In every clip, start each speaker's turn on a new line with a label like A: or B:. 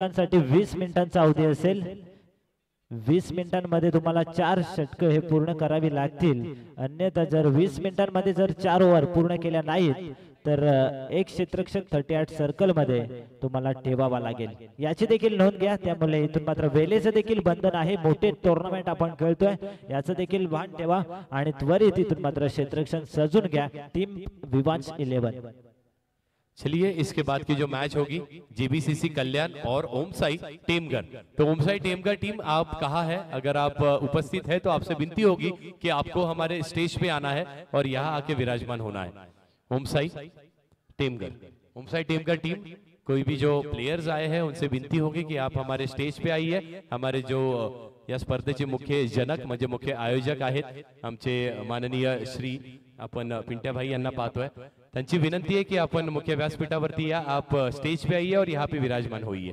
A: साठी 20 मिनिटांचा अवधी असेल. 20 मिनिटांमध्ये तुम्हाला 4 षटक हे पूर्ण करावी लागतील. अन्यथा जर 20 मिनिटांमध्ये जर 4 ओव्हर पूर्ण केल्या नाहीत तर एक क्षेत्ररक्षक 38 सर्कल मध्ये तुम्हाला ठेवावा लागेल. याची देखील नोंद घ्या. त्यामुळे इथून मात्र वेळेचं देखील बंधन आहे. मोठे टुर्नामेंट आपण खेळतोय याचं देखील भान ठेवा आणि त्वरित इथून मात्र क्षेत्ररक्षण सजून घ्या. टीम विवांश 11.
B: चलिए इसके बाद की जो मैच होगी जीबीसीसी कल्याण और ओमसाई टेमगढ़। तो ओमसाई टेमगढ़ टीम आप कहाँ है, अगर आप उपस्थित है तो आपसे विनती होगी कि आपको हमारे स्टेज पे आना है और यहाँ आके विराजमान होना है। ओमसाई टेमगढ़ टीम कोई भी जो प्लेयर्स आए हैं उनसे विनती होगी कि आप हमारे स्टेज पे आइए। हमारे जो या स्पर्धेचे मुख्य जनक म्हणजे मुख्य आयोजक आहेत आमचे माननीय श्री आपण पिंट्या भाई यांना पाहतोय, त्यांची विनंती आहे की आपण मुख्य व्यासपीठावरती या, आप स्टेज पे आइए और यहाँ पे विराजमान होइए।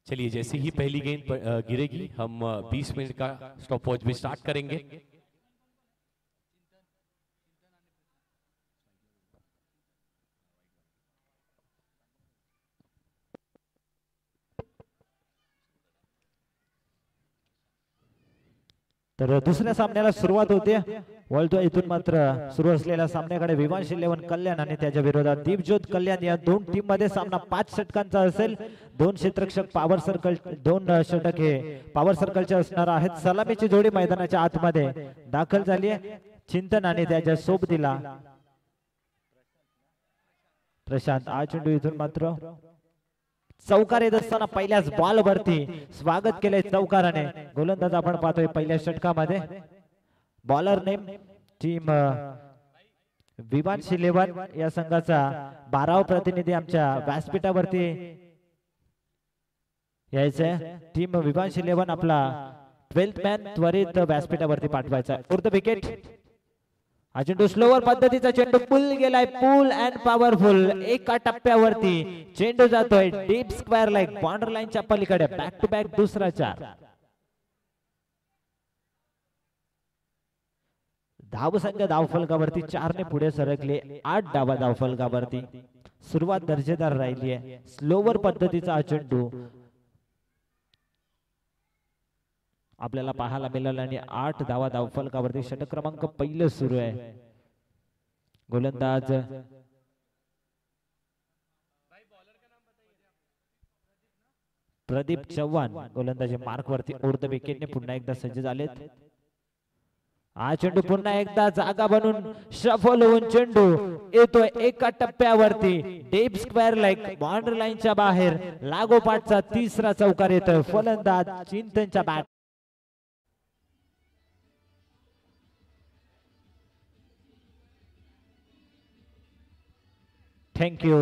B: चलिए जैसे ही पहली गेंद गिरेगी हम 20 मिनट का स्टॉप वॉच भी स्टार्ट करेंगे।
A: तर दुसऱ्या सामन्याला सुरुवात होते. वळतो इथून मात्र सुरू असलेल्या सामन्याकडे विवांश 11 कल्याण आणि त्याच्या विरोधात दीपज्योत कल्याण या दोन टीम मध्ये सामना 5 षटकांचा असेल. दोन क्षेत्ररक्षक पॉवर सर्कल, दोन षटक हे पॉवर सर्कलचे असणार आहेत. सलामीची जोडी मैदानाच्या आतमध्ये दाखल झाली आहे. चिंतन आणि त्याच्या सोबतीला प्रशांत. हा चेंडू इथून मात्र चौकार येत असताना पहिल्याच बॉल वरती स्वागत केले चौकाराने. गोलंदाज आपण पाहतोय पहिल्या षटकामध्ये. बॉलर नेम टीम विवांश 11 या संघाचा 12वा प्रतिनिधी आमच्या व्यासपीठावरती यायचंय. टीम विवांश 11 आपला 12th मॅन त्वरित व्यासपीठावरती पाठवायचा. Fourth wicket. हा चेंडू स्लोवर पद्धतीचा चेंडू पुल गेलाय. पुल अँड पॉवरफुल. एका टप्प्यावरती चेंडू जातोय डीप स्क्वेअर लाईक बॉर्डर लाईनच्या पलीकडे. बॅक टू बॅक दुसरा 4. धाव संख्या धावफलकावरती 4 ने पुढे सरकले. 8 धावा धावफलकावरती. सुरुवात दर्जेदार राहिली आहे. स्लोवर पद्धतीचा हा चेंडू आपल्याला पाहायला मिळाला आणि 8 धावा धावफलकावरती. षटक क्रमांक पहिलं सुरू आहे. गोलंदाज प्रदीप चव्हाण गोलंदाजी मार्क वरती. उर्ध विकेटने पुन्हा एकदा सज्ज झालेत. हा चेंडू पुन्हा एकदा जागा बनून शफल होऊन चेंडू येतोय एका टप्प्यावरती डीप स्क्वेअर लाईक बॉर्डर लाईनच्या बाहेर. लागोपाठचा तिसरा चौकार येतोय. फलंदाज चिंतनच्या बॅट. Thank you.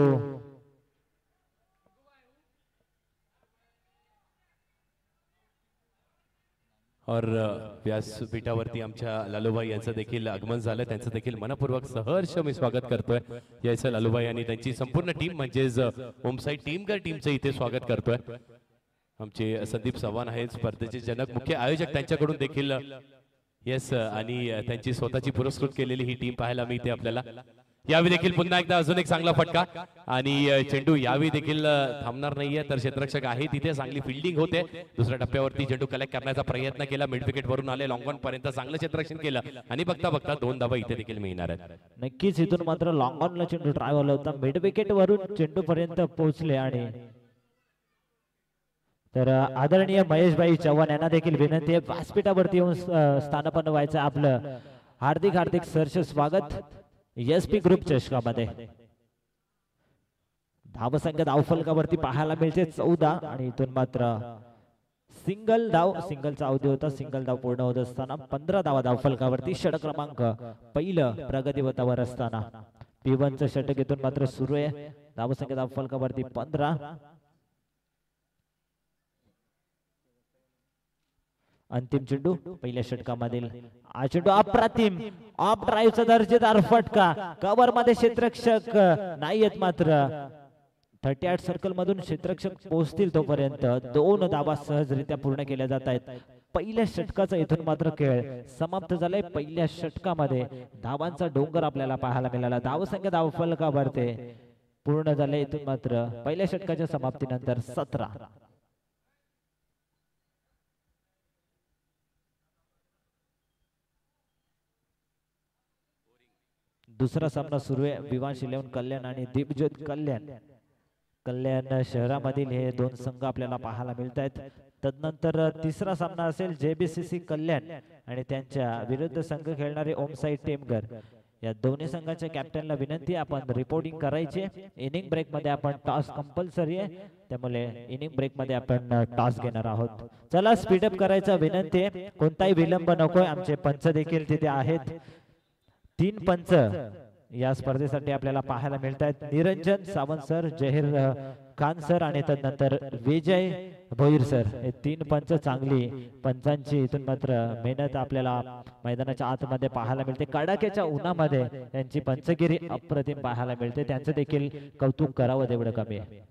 B: और व्यासपीठावरती आमच्या लालूभाई यांचं देखील आगमन झालं. त्यांचं देखील मनपूर्वक सहर्ष मी स्वागत करतोय. याचं लालूभाई आणि त्यांची संपूर्ण टीम म्हणजेच ओमसाई टेमगढ़ टीमचं इथे स्वागत करतोय. आमचे संदीप चव्हाण आहेत स्पर्धेचे जनक, मुख्य आयोजक. त्यांच्याकडून देखील यस आणि त्यांची स्वतःची पुरस्कृत केलेली ही टीम पाहायला मिळते आपल्याला. यावेळी देखील पुन्हा एकदा अजून एक चांगला फटका आणि चेंडू यावेळी देखील थांबणार नाहीये. तर क्षेत्ररक्षक आहे तिथे चांगली फिल्डिंग होते. दुसऱ्या टप्प्यावरती चेंडू कलेक्ट करण्याचा प्रयत्न केला. मिड विकेट वरून आले. लॉंग ऑन पर्यंत चांगलं क्षेत्ररक्षण केलं आणि बघता बघता 2 धावा इथे देखील मिळणार आहेत.
A: नक्कीच इथून मात्र लॉंग ऑनला चेंडू ट्राय झाला होता. मिड विकेट वरून चेंडू पर्यंत पोहोचले आणि तर आदरणीय महेशभाई चव्हाण यांना देखील विनंती आहे व्यासपीठावरती येऊन स्थानापन्न व्हायचं. आपलं हार्दिक हार्दिक सहर्ष स्वागत एसपी ग्रुप चषकामध्ये. धावसंख्या धावफलकावरती पाहायला मिळते 14 आणि इथून मात्र सिंगल धाव, सिंगलचा अवधी होता. सिंगल धाव पूर्ण होत असताना 15 धावा धावफलकावरती. षटक क्रमांक पहिलं प्रगतीपथावर असताना P1चं षटक इथून मात्र सुरू आहे. धावसंख्या धावफलकावरती 15. अंतिम चेंडू पहिल्या षटकामधील हा चेंडू अप्रतिम ऑफ ड्राईव्हचा दर्जेदार फटका कव्हर मध्ये क्षेत्ररक्षक नाही येत मात्र 38 सर्कल मधून क्षेत्ररक्षक पोहोचतील तोपर्यंत 2 धावा सहजरित्या पूर्ण केल्या जात आहेत. पहिल्या षटकाचा इथून मात्र खेळ समाप्त झालाय. पहिल्या षटकामध्ये धावांचा डोंगर आपल्याला पाहायला मिळाला. धावसंख्या धावफलकावरती पूर्ण झाले इथून मात्र पहिल्या षटकाच्या समाप्तीनंतर 17. दुसरा सामना सुरू आहे. विवांश इलेव्हन कल्याण आणि दीपज्योत कल्याण. कल्याण शहरामधील हे दोन संघ आपल्याला पाहायला मिळत आहेत. तदनंतर तिसरा सामना असेल JBCC कल्याण आणि त्यांच्या विरुद्ध संघ खेळणारे ओमसाई टेमघर. या दोन्ही संघाच्या कॅप्टनला विनंती आपण रिपोर्टिंग करायचे. इनिंग ब्रेक मध्ये आपण टॉस कंपल्सरी आहे, त्यामुळे इनिंग ब्रेक मध्ये आपण टॉस घेणार आहोत. चला स्पीडअप करायचा विनंती आहे, कोणताही विलंब नकोय. आमचे पंच देखील तिथे आहेत. 3 पंच या स्पर्धेसाठी आपल्याला पाहायला मिळत आहेत. निरंजन सावंत सर, जहीर खान सर आणि तदनंतर विजय भोईर सर. हे 3 पंच चांगली पंचांची इथून मात्र मेहनत आपल्याला मैदानाच्या आतमध्ये पाहायला मिळते. कडाक्याच्या उन्हामध्ये त्यांची पंचगिरी अप्रतिम पाहायला मिळते. त्यांचं देखील कौतुक करावं तेवढं कमी आहे.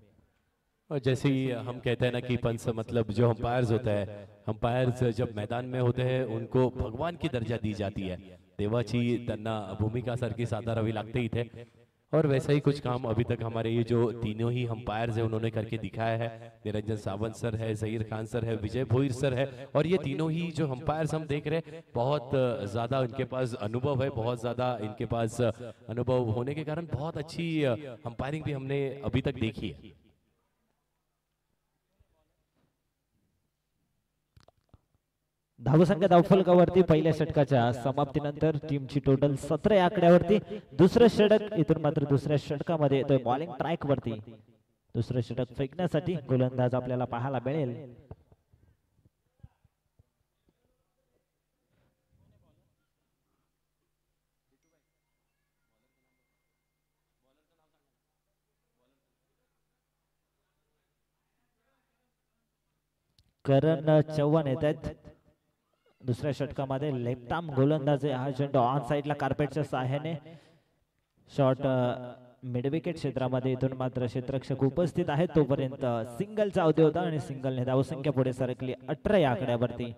B: और जैसे ही हम कहते हैं ना कि पंच मतलब जो अंपायर्स होता है, अंपायर्स जब मैदान में होते हैं उनको भगवान की दर्जा दी जाती है. देवाची त्यांना भूमिका सारखी साधारावी लागते इथे. और वैसा ही कुछ काम अभी तक हमारे ये जो तीनों ही अंपायर्स हैं उन्होंने करके दिखाया है. निरंजन सावंत सर है, जहीर खान सर है, विजय भोईर सर है. और ये तीनों ही जो अंपायर्स हम देख रहे हैं बहुत ज़्यादा इनके पास अनुभव है, बहुत ज़्यादा इनके पास अनुभव होने के कारण बहुत अच्छी अंपायरिंग भी हमने अभी तक देखी है.
A: धावसंख्या धावफलकावरती पहिल्या षटकाच्या समाप्तीनंतर टीमची टोटल 17 या आकड्यावरती. दुसरं षटक इथून मात्र दुसऱ्या षटकामध्ये येतोय बॉलिंग ट्रॅक वरती. दुसरं षटक फेकण्यासाठी गोलंदाज आपल्याला पाहायला मिळेल. करण चव्हाण येत आहेत. दुसऱ्या षटकामध्ये लेफ्ट आर्म गोलंदाज हा चेंडू ऑन साइडला कार्पेटच्या सहाय्याने शॉट मिड विकेट क्षेत्रामध्ये इथून मात्र क्षेत्ररक्षक उपस्थित आहेत तोपर्यंत सिंगलचा अवधी होता आणि सिंगलने धावसंख्या पुढे सरकली 18 या आकड्यावरती.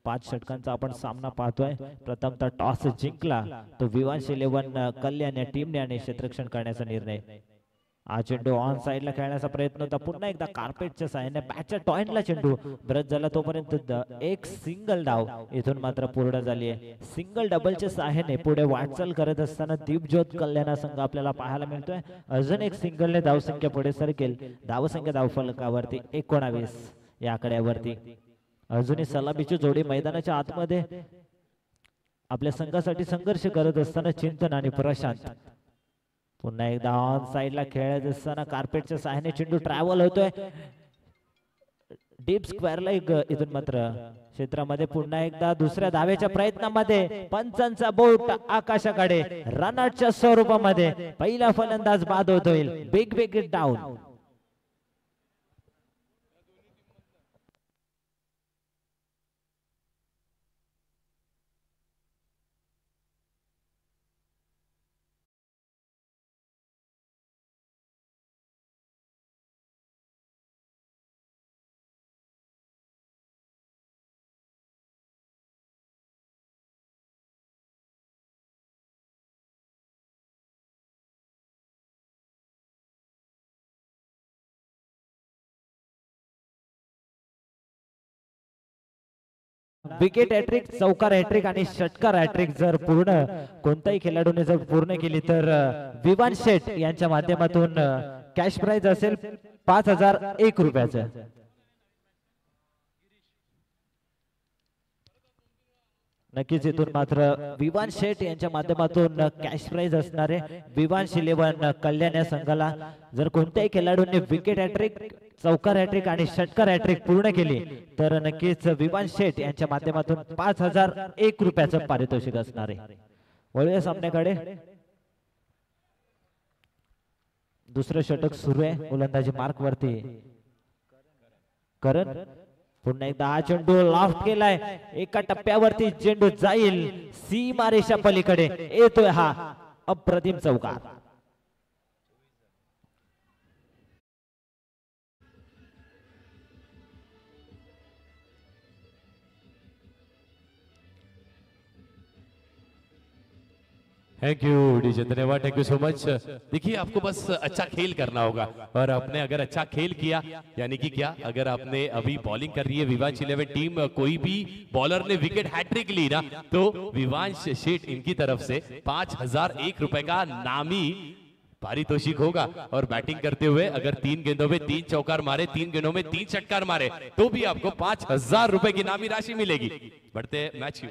A: 5 षटकांचा आपण सामना पाहतोय. प्रथमतः टॉस जिंकला तो विवांश इलेव्हन कल्याण या टीमने आणि क्षेत्ररक्षण करण्याचा निर्णय. हा चेंडू ऑन साइडला खेळण्याचा प्रयत्न होता. पुन्हा एकदा कार्पेटच्या साहाय्याने बॅटच्या टॉइनला चेंडू ब्रश झाला तोपर्यंत एक सिंगल डाव इथून मात्र पूर्ण झाली आहे. सिंगल डबलच्या साहाय्याने पुढे वाटचाल करत असताना दीपज्योत कल्याण संघ आपल्याला पाहायला मिळतोय. अजून एक सिंगलने धावसंख्या पुढे सरकेल. धावसंख्या धावफलकावरती 19 या आकड्यावरती. अजूनही सलामीची जोडी मैदानाच्या आतमध्ये आपल्या संघासाठी संघर्ष करत असताना चिंतन आणि प्रशांत. पुन्हा एकदा ऑन साइडला खेळत असताना कार्पेटच्या सहाय्याने चेंडू ट्रॅव्हल होतोय डीप स्क्वेअरला. इथून मात्र क्षेत्रामध्ये पुन्हा एकदा दुसऱ्या धावेच्या प्रयत्नामध्ये पंचांचा बोट आकाशाकडे. रनआउटच्या स्वरूपामध्ये पहिला फलंदाज बाद होत होईल. Big wicket down. Wicket hat trick, चौकार हॅट्रिक आणि षटकार हॅट्रिक जर पूर्ण कोणत्याही खेळाडूने जर पूर्ण केली तर विवान शेठ यांच्या माध्यमातून कॅश प्राइज असेल 5001 रुपयाचं. नक्कीच इथून मात्र विवान शेठ यांच्या माध्यमातून कॅश प्राइज असणारे विवांश इलेव्हन कल्याण या संघाला जर कोणत्याही खेळाडूंनी विकेट हॅट्रिक, चौकार हॅट्रिक आणि षटकार हॅट्रिक पूर्ण केली तर नक्कीच विवान शेठ यांच्या माध्यमातून 5001 रुपयाचं पारितोषिक असणार आहे. वळूया सामन्याकडे. दुसरं षटक सुरू आहे. गोलंदाजी मार्क वरती करण. पुन्हा एकदा हा चेंडू लॉफ्ट केलाय, एका टप्प्यावरती चेंडू जाईल सीमारेषा पलीकडे, येतोय हा अप्रतिम चौकार.
B: थैंक यू डीजे, धन्यवाद, थैंक यू सो मच. देखिए आपको बस अच्छा खेल करना होगा और आपने अगर अच्छा खेल किया यानी कि क्या, अगर आपने अभी बॉलिंग कर रही है विवांश 11 टीम, कोई भी बॉलर ने विकेट हैट्रिक ली ना तो विवांश शेठ इनकी तरफ से 5001 रुपए का नामी पारितोषिक होगा. और बैटिंग करते हुए अगर 3 गेंदों में 3 चौकार मारे, 3 गेंदों में 3 षटकार मारे तो भी आपको 5000 रुपए की नामी राशि मिलेगी. बढ़ते मैच की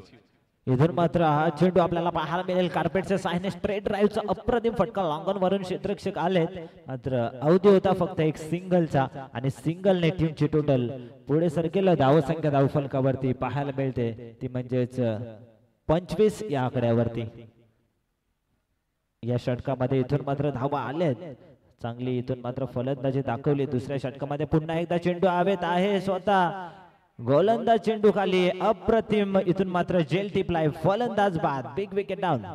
A: इधर मात्र हा चेंडू आपल्याला पाहायला मिळेल. कार्पेटच्या साहाय्याने स्ट्रेट ड्राईव्हचा अप्रतिम फटका लॉंगॉन वरून क्षेत्ररक्षक आलेत, मात्र अवधी होता फक्त एक सिंगलचा आणि सिंगलने टीमची टोटल पुढे सरकेल. धावसंख्या धावफलकावरती पाहायला मिळते ती म्हणजेच 25 या आकड्यावरती. या षटकामध्ये इथून मात्र धावा आलेत, चांगली इथून मात्र फलंदाजी दाखवली. दुसऱ्या षटकामध्ये पुन्हा एकदा चेंडू हवेत आहे, स्वतः गोलंदाज चेंडू खाली, अप्रतिम इथून मात्र जेल टिपलाय, फलंदाज बाद, बिग विकेट डाऊन.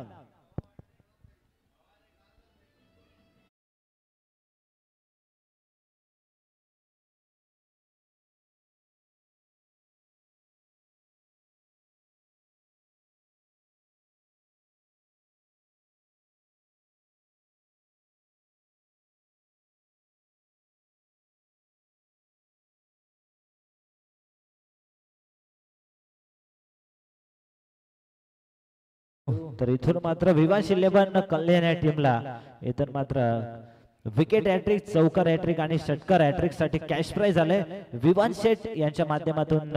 A: तर इथून मात्र विवांश 11 कल्याण या टीमला इथून मात्र विकेट हॅट्रिक, चौकार हॅट्रिक आणि षटकार हॅट्रिक साठी कॅश प्राइज आले. विवांश शेठ यांच्या माध्यमातून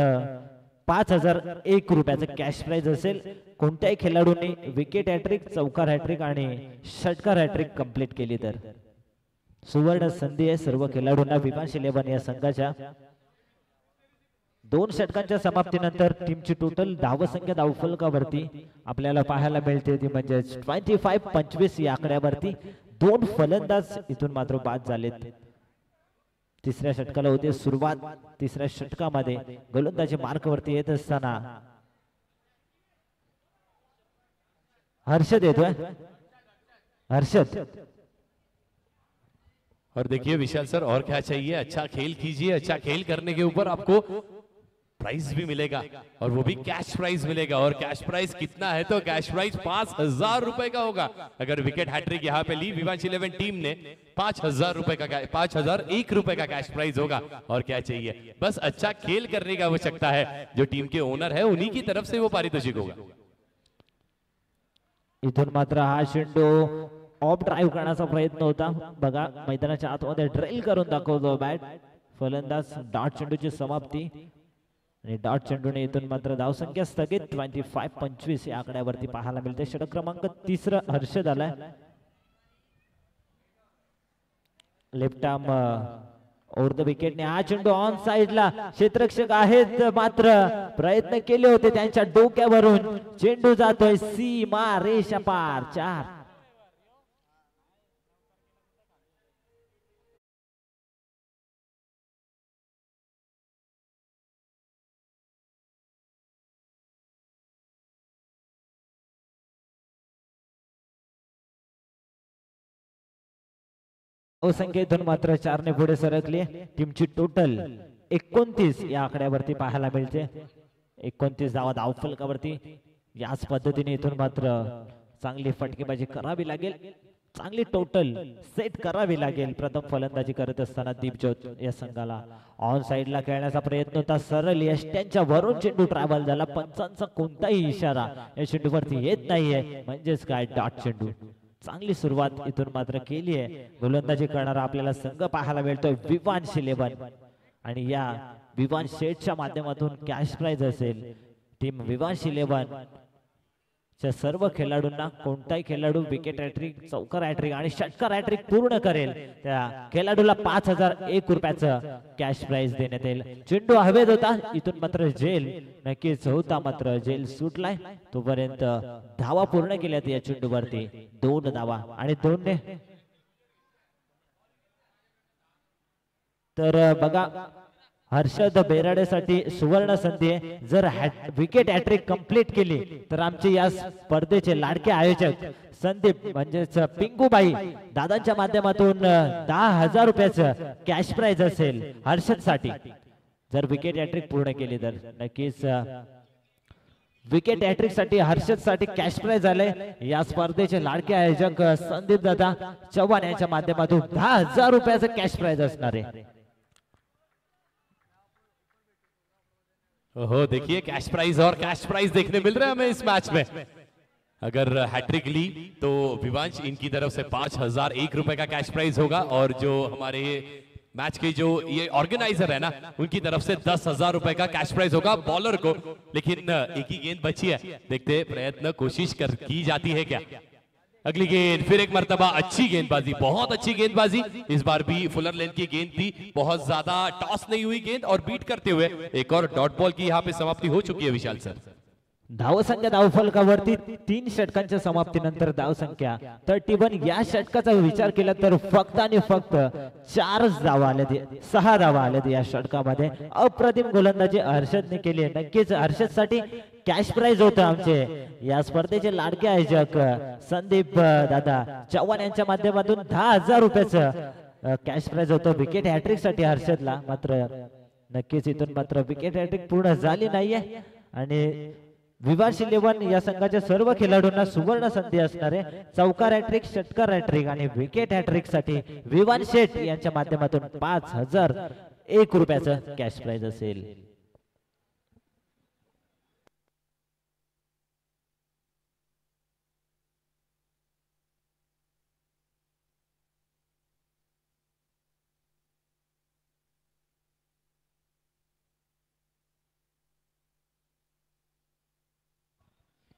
A: 5001 रुपयाचं कॅश प्राइज असेल. कोणत्याही खेळाडूंनी विकेट हॅट्रिक, चौकार हॅट्रिक आणि षटकार हॅट्रिक कंप्लीट केली तर सुवर्ण संधी आहे सर्व खेळाडूंना. विवांश 11 या संघाच्या 2 षटकांच्या समाप्तीनंतर टीमची टोटल धावसंख्या धावफलकावरती आपल्याला पाहायला मिळते ती म्हणजे 25 या आकड्यावरती. 2 फलंदाज इथून मात्र बाद झालेत. तिसऱ्या षटकाला होते सुरुवात. तिसऱ्या षटकामध्ये गोलंदाजी मार्कवरती येत असताना हर्षद येतोय. हर्षद,
B: और देखिए विशाल सर, और क्या चाहिए, अच्छा खेल कीजिए. अच्छा खेल करने के ऊपर आपको प्राइज भी मिलेगा और वो भी कैश प्राइज मिलेगा. और कैश प्राइज कितना है तो कैश प्राइज 5000 रुपए का होगा. अगर विकेट हैट्रिक यहाँ पे ली विवांश 11 टीम ने 5000 रुपए का 5001 रुपए का कैश प्राइज होगा. और क्या चाहिए, बस अच्छा खेल करने की आवश्यकता है. जो टीम के ओनर है उन्हीं की तरफ से वो पारितोषिक होगा.
A: इथून मात्र हा चेंडू ऑफ ड्राईव्ह करण्याचा प्रयत्न होता. बघा मैदानाच्या आतमध्ये ड्रिल करून दाखवतो बॅट. फलंदाज डॉट चेंडूची समाप्ती आणि डॉट चेंडूने इथून मात्र धावसंख्या स्थगित. 25 या आकड्यावरती पाहायला मिळते. षटक क्रमांक 3 हर्षद आलाय. लेफ्ट आर्म ओव्हर द विकेटने हा चेंडू ऑन साइडला, क्षेत्ररक्षक आहेत मात्र प्रयत्न केले होते त्यांच्या डोक्यावरून. चेंडू जातोय सीमा रेषा पार. 4. संख्येतून मात्र 4 ने पुढे सरकली. टीमची टोटल 29 या आकड्यावरती पाहायला मिळते. 29 धावा धावफलकावरती. याच पद्धतीने इथून मात्र चांगली फटकेबाजी करावी लागेल, चांगली टोटल सेट करावी लागेल. प्रथम फलंदाजी करत असताना दीपज्योत या संघाला ऑन साइडला खेळण्याचा प्रयत्न होता. सरळ यष्ट्यांच्या वरून चेंडू ट्रॅव्हल झाला. पंचांचा कोणताही इशारा या चेंडूवरती येत नाहीये, म्हणजेच काय डॉट चेंडू. चांगली सुरुवात इथून मात्र केली आहे. गोलंदाजी करणारा आपल्याला संघ पाहायला मिळतोय विवांश 11 आणि या विवांश शेठच्या माध्यमातून कॅश प्राइज असेल. टीम विवांश 11 च्या सर्व खेळाडूंना कोणताही खेळाडू विकेट हॅट्रिक, चौकार हॅट्रिक आणि षटकार हॅट्रिक पूर्ण करेल त्या खेळाडूला 5001 रुपयाचं कॅश प्राइज देण्यात येईल. चेंडू हवेत होता, इथून मात्र जेल नक्कीच होता, मात्र जेल सुटलाय. तोपर्यंत धावा पूर्ण केल्यात या चेंडूवरती. 2 धावा आणि 2 ने तर बघा हर्षद बेराडेसाठी सुवर्ण संधी आहे. जर विकेट हॅट्रिक कंप्लीट केली तर आमचे या स्पर्धेचे लाडके आयोजक संदीप म्हणजेच पिंकूबाई दादांच्या माध्यमातून 10,000 रुपयाचं कॅश प्राइज असेल हर्षद साठी. जर विकेट हॅट्रिक पूर्ण केली तर नक्कीच विकेट हॅट्रिक साठी हर्षद साठी कॅश प्राइज आले. या स्पर्धेचे लाडके आयोजक संदीप दादा चव्हाण यांच्या माध्यमातून 10,000 रुपयाचं कॅश प्राइज असणार आहे.
B: हो देखिए कैश प्राइज और कैश प्राइज देखने मिल रहा है हमें इस मैच में. अगर हैट्रिक ली तो विवांश इनकी तरफ से 5,001 रुपए का कैश प्राइज होगा और जो हमारे मैच के जो ये ऑर्गेनाइजर है ना उनकी तरफ से 10,000 रुपए का कैश प्राइज होगा बॉलर को. लेकिन एक ही गेंद बची है, देखते प्रयत्न कोशिश की जाती है क्या. अगली गेंद फिर एक मर्तबा अच्छी गेंदबाजी, बहुत अच्छी गेंदबाजी. इस बार भी फुलर लेंथ की गेंद थी, बहुत ज्यादा टॉस नहीं हुई गेंद और बीट करते हुए एक और डॉट बॉल की यहाँ पे समाप्ति हो चुकी है विशाल सर.
A: धावसंख्या धावफलकावरती 3 षटकांच्या समाप्तीनंतर धावसंख्या 31. या षटकाचा विचार केला तर फक्त आणि फक्त 4 धावा आल्या, 6 धावा आल्या या षटकामध्ये. अप्रतिम गोलंदाजी हर्षदने केली. नक्कीच हर्षद साठी कॅश प्राइज होतं आमचे या स्पर्धेचे लाडके आयोजक संदीप दादा चव्हाण यांच्या माध्यमातून 10,000 रुपयाचं कॅश प्राइज होतं विकेट हॅट्रिक साठी हर्षदला. मात्र नक्कीच इथून मात्र विकेट हॅट्रिक पूर्ण झाली नाहीये आणि विवांश 11 या संघाच्या सर्व खेळाडूंना सुवर्ण संधी असणार आहे. चौकार हॅट्रिक, षटकार हॅट्रिक आणि विकेट हॅट्रिक साठी विवांश शेठ यांच्या माध्यमातून 5,001 रुपयाचं कॅश प्राइज असेल.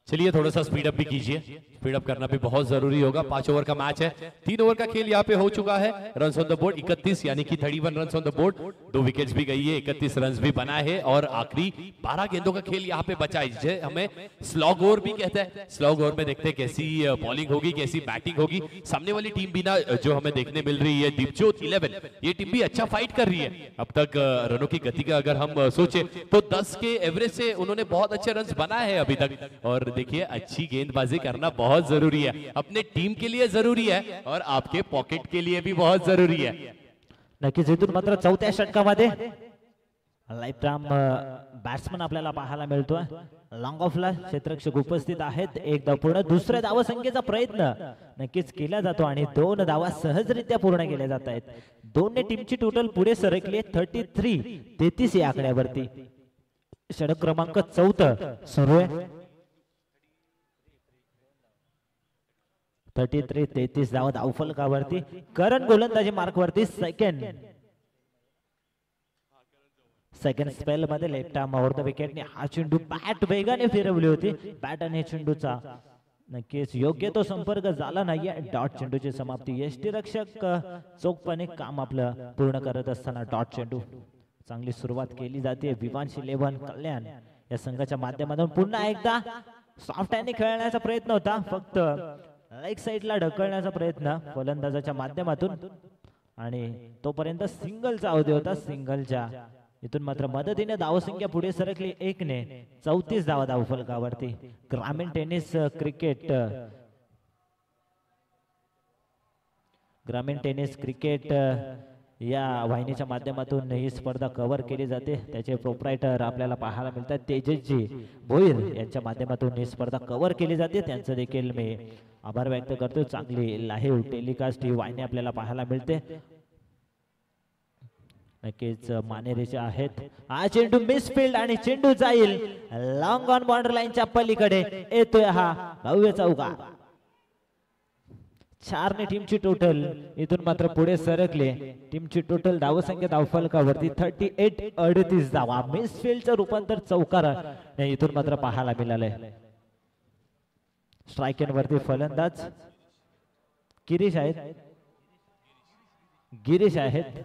B: चलिए थोड़ा सा स्पीड अप भी कीजिए, स्पीड अप करना भी बहुत जरूरी होगा. 5 ओवर का मैच है, 3 ओवर का खेल यहाँ पे हो चुका है. रन्स ऑन द बोर्ड 31 यानी कि 31 runs on the board. 2 wickets भी गई है, 31 रन्स भी बना है और आखिरी 12 गेंदों का खेल यहाँ पे बचा है जिसे हमें स्लॉग ओवर भी कहते हैं. स्लॉग ओवर में देखते हैं कैसी बॉलिंग होगी, कैसी बैटिंग होगी. सामने वाली टीम भी ना जो हमें देखने मिल रही है दीपज्योत 11, ये टीम भी अच्छा फाइट कर रही है. अब तक रनों की गति का अगर हम सोचे तो 10 के एवरेज से उन्होंने बहुत अच्छे रन बनाए हैं अभी तक. और देखिए अच्छी गेंदबाजी करना बहुत जरूरी है, अपने टीम के लिए जरूरी है और आपके पॉकेट के लिए भी बहुत जरूरी है.
A: नक्कीच इथून मात्र चौथ्या षटकामध्ये लाईफ टाइम बॅट्समन आपल्याला पाहायला मिळतोय. लॉंग ऑफला क्षेत्ररक्षक उपस्थित आहेत. एक धाव पूर्ण, दुसऱ्या धावसंख्येचा प्रयत्न नक्कीच केला जातो आणि 2 धावा सहजरित्या पूर्ण केल्या जात आहेत. दोन्ही टीमची टोटल पुढे सरकली 33 या आकड्यावरती. षटक क्रमांक 4 सुरू आहे. 33 धावा धावफलकावरती. करण गोलंदाजी मार्क वरती. सेकंड स्पेल मध्ये लेफ्ट आर्म ओव्हर द विकेटने हा चेंडू बॅट वेगाने फिरवली होती. बॅट आणि चेंडूचा नक्कीच योग्य तो संपर्क झाला नाहीये. डॉट चेंडूची समाप्ती. यष्टीरक्षक चोखपणे काम आपलं पूर्ण करत असताना डॉट चेंडू. चांगली सुरुवात केली जाते. विवांश 11 कल्याण या संघाच्या माध्यमातून पुन्हा एकदा सॉफ्ट हँडने खेळण्याचा प्रयत्न होता, फक्त लेग साइडला ढकलण्याचा प्रयत्न फलंदाजाच्या माध्यमातून आणि तोपर्यंत सिंगलचा अवधी होता. सिंगलच्या इथून मात्र मदतीने धावसंख्या पुढे सरकली 1 ने. 34 धावा धावफलकावरती. ग्रामीण टेनिस क्रिकेट या वाहिनीच्या माध्यमातून ही स्पर्धा कव्हर केली जाते. त्याचे प्रोप्रायटर आपल्याला पाहायला मिळतात तेजसजी भोईर यांच्या माध्यमातून ही स्पर्धा कव्हर केली जाते. त्यांचं देखील मी आभार व्यक्त करतो. चांगली लाईव्ह टेलिकास्ट ही वाहिनी आपल्याला पाहायला मिळते. नक्कीच मानेरेचे आहेत. हा चेंडू मिसफील्ड आणि चेंडू जाईल लॉंग ऑन बॉर्डर लाईनच्या पलीकडे. येतोय हा भव्य चौकार. 4 ने टीमची टोटल इथून मात्र पुढे सरकले. टीमची टोटल धावसंख्या धावफलकावरती 38 धावा. मिसफील्डचं रूपांतर चौकार इथून मात्र पाहायला मिळालंय. स्ट्राइक वरती फलंदाज गिरीश आहेत.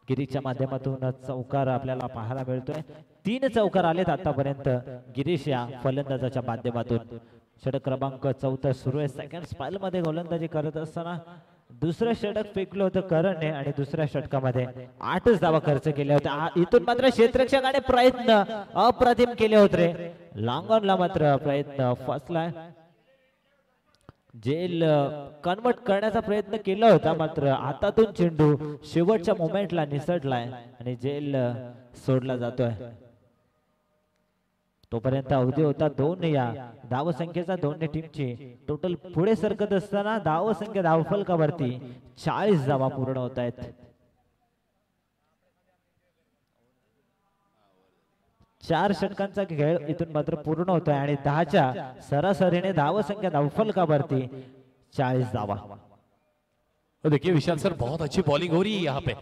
A: गिरीशच्या माध्यमातून चौकार आपल्याला पाहायला मिळतोय. 3 चौकार आलेत आतापर्यंत गिरीश या फलंदाजाच्या माध्यमातून. षटक क्रमांक 4 सुरू आहे. सेकंड स्पेल मध्ये गोलंदाजी करत असताना दुसरं षटक फेकलं होतं करणने आणि दुसऱ्या षटकामध्ये 8च धावा खर्च केल्या होत्या. इथून मात्र क्षेत्ररक्षकाने प्रयत्न अप्रतिम केले होते रे. लांगॉनला मात्र प्रयत्न फसलाय. जेल कन्वर्ट करण्याचा प्रयत्न केला होता मात्र हातातून चेंडू शेवटच्या मोमेंटला निसटलाय आणि जेल सोडला जातोय. तोपर्यंत अवधी होता 2 या धावसंख्येचा दोन्ही टीमची टोटल पुढे सरकत असताना धावसंख्या धावफलकावरती 40 धावा पूर्ण होत आहेत. 4 षटकांचा खेळ इथून मात्र पूर्ण होतोय आणि 10च्या सरासरीने धावसंख्या धावफलकावरती 40 धावा.
B: तो देखिए विशाल सर, बहुत अच्छी बॉलिंग हो रही है यहाँ पे.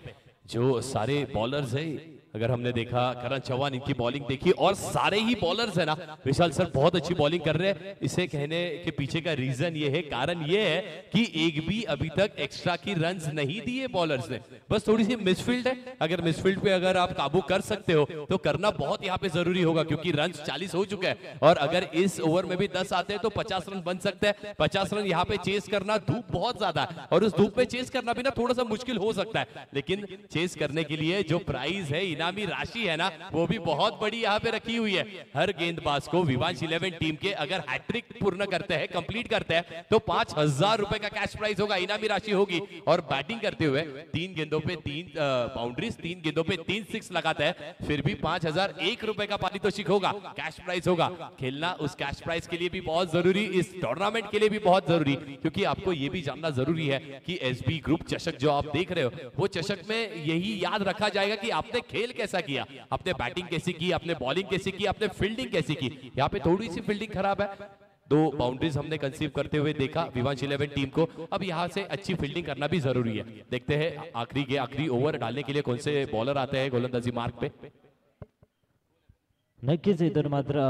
B: जो सारे बॉलर्स है, अगर हमने देखा करण चौहान, इनकी बॉलिंग देखी और सारे ही बॉलर्स है ना विशाल सर बहुत अच्छी बॉलिंग कर रहे हैं. इसे कहने के पीछे का रीजन ये है, कारण ये है कि एक भी अभी तक एक्स्ट्रा की रन्स नहीं दिए बॉलर्स ने. बस थोड़ी सी मिसफील्ड है. अगर मिसफील्ड पे अगर आप काबू कर सकते हो तो करना बहुत यहाँ पे जरूरी होगा, क्योंकि रन्स 40 हो चुके हैं और अगर इस ओवर में भी 10 आते हैं तो 50 रन बन सकते हैं. 50 रन यहाँ पे चेस करना, धूप बहुत ज्यादा है और उस धूप में चेस करना भी ना थोड़ा सा मुश्किल हो सकता है, लेकिन चेस करने के लिए जो प्राइज है, इनामी राशि है ना, वो भी बहुत बड़ी यहाँ पे रखी हुई है. हर गेंदबाज को विवांश 11 टीम के अगर हैट्रिक पूर्ण करते हैं, कंप्लीट करते हैं तो 5000 रुपए का कैश प्राइज होगा, इनामी राशि होगी. और बैटिंग करते हुए 3 गेंदों पे 3 बाउंड्रीज, 3 गेंदों पे 3 सिक्स लगाता है, फिर भी 5001 रुपए का पारितोषिक होगा, कैश प्राइज होगा. खेलना उस कैश प्राइज के लिए भी बहुत जरूरी, इस टूर्नामेंट के लिए भी बहुत जरूरी, क्योंकि आपको ये भी जानना जरूरी है कि एसबी ग्रुप चषक जो आप देख रहे हो, वो चषक में यही याद रखा जाएगा कि आपने खेल कैसा किया, आपने बैटिंग कैसी की, आपने बॉलिंग कैसी की, आपने फील्डिंग कैसी की. यहाँ पे थोड़ी सी फील्डिंग खराब है. 2 बाउंड्रीज हमने कंसीव करते हुए देखा विवांश 11 टीम को. अब यहाँ से अच्छी फील्डिंग करना भी जरूरी है. देखते हैं आखिरी ओवर डालने के लिए कौन से बॉलर आते हैं गोलंदाजी मार्ग पे.
A: नक्कीच इथून मात्र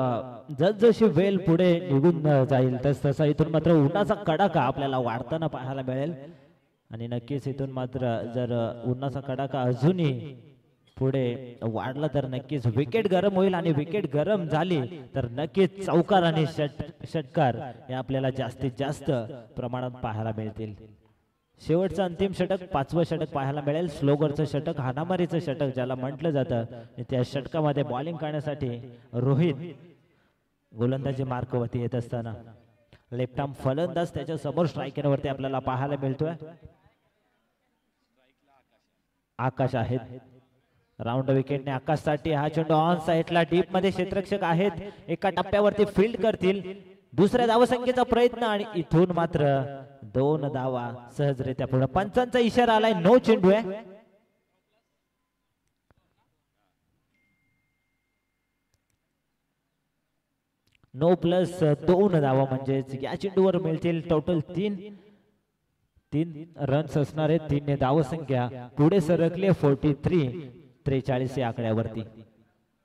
A: जसजशी वेळ पुढे निघून जाईल तसा इथून मात्र उन्हाचा कडाका आपल्याला वाढताना पाहायला मिळेल. आणि नक्कीच इथून मात्र जर उन्हाचा कडाका अजूनही पुढे वाढला तर नक्कीच विकेट गरम होईल आणि विकेट गरम झाली तर नक्कीच चौकार आणि षटकार हे आपल्याला जास्तीत जास्त प्रमाणात पाहायला मिळतील. शेवटचं अंतिम षटक 5वं षटक पाहायला मिळेल. स्लोगरचं षटक, हाणामारीचं षटक ज्याला म्हटलं जातं. त्या षटकामध्ये बॉलिंग करण्यासाठी रोहित गोलंदाजी मार्कवरती येत असताना लेफ्ट आर्म फलंदाज त्याच्या समोर स्ट्रायकरवरती आपल्याला पाहायला मिळतोय. आकाश आहेत. राऊंड विकेटने आकाशसाठी हा चेंडू ऑन साइडला डीप मध्ये क्षेत्ररक्षक आहेत, एका टप्प्यावरती फील्ड करतील. दुसऱ्या धावसंख्येचा प्रयत्न आणि इथून मात्र 2 धावा सहजरित्या पुढे. पंचांचा इशारा आलाय, नो चेंडू आहे. नो प्लस 2 धावा म्हणजेच या चेंडूवर मिळतील टोटल 3 रन्स असणार आहेत. 3 धावसंख्या पुढे सरकले 43 या आकड्यावरती.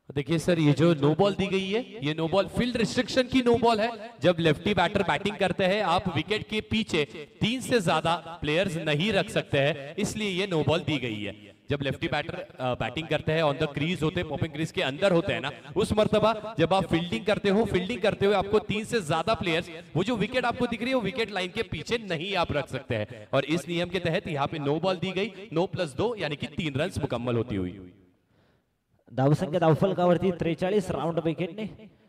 B: देखिए सर, ये जो नो बॉल दी गई है, ये नो बॉल फील्ड रिस्ट्रिक्शन की नो बॉल है. जब लेफ्टी बैटर बैटिंग करते हैं, आप विकेट के पीछे 3 से ज्यादा प्लेयर्स नहीं रख सकते हैं, इसलिए ये नो बॉल दी गई है. जब लेफ्टी बैटर बैटिंग करते हैं, ऑन द क्रीज होते हैं, पॉपिंग क्रीज के अंदर होते हैं ना, उस मर्तबा जब आप फील्डिंग करते हो, फील्डिंग करते हुए आपको 3 से ज्यादा प्लेयर्स, वो जो विकेट आपको दिख रही है वो विकेट लाइन के पीछे नहीं आप रख सकते हैं. और इस नियम के तहत यहाँ पे नो बॉल दी गई, नो प्लस 2 यानी कि 3 रन मुकम्मल होती हुई.
A: धावसंख्या धावफलकावरती 43. राऊंड विकेटने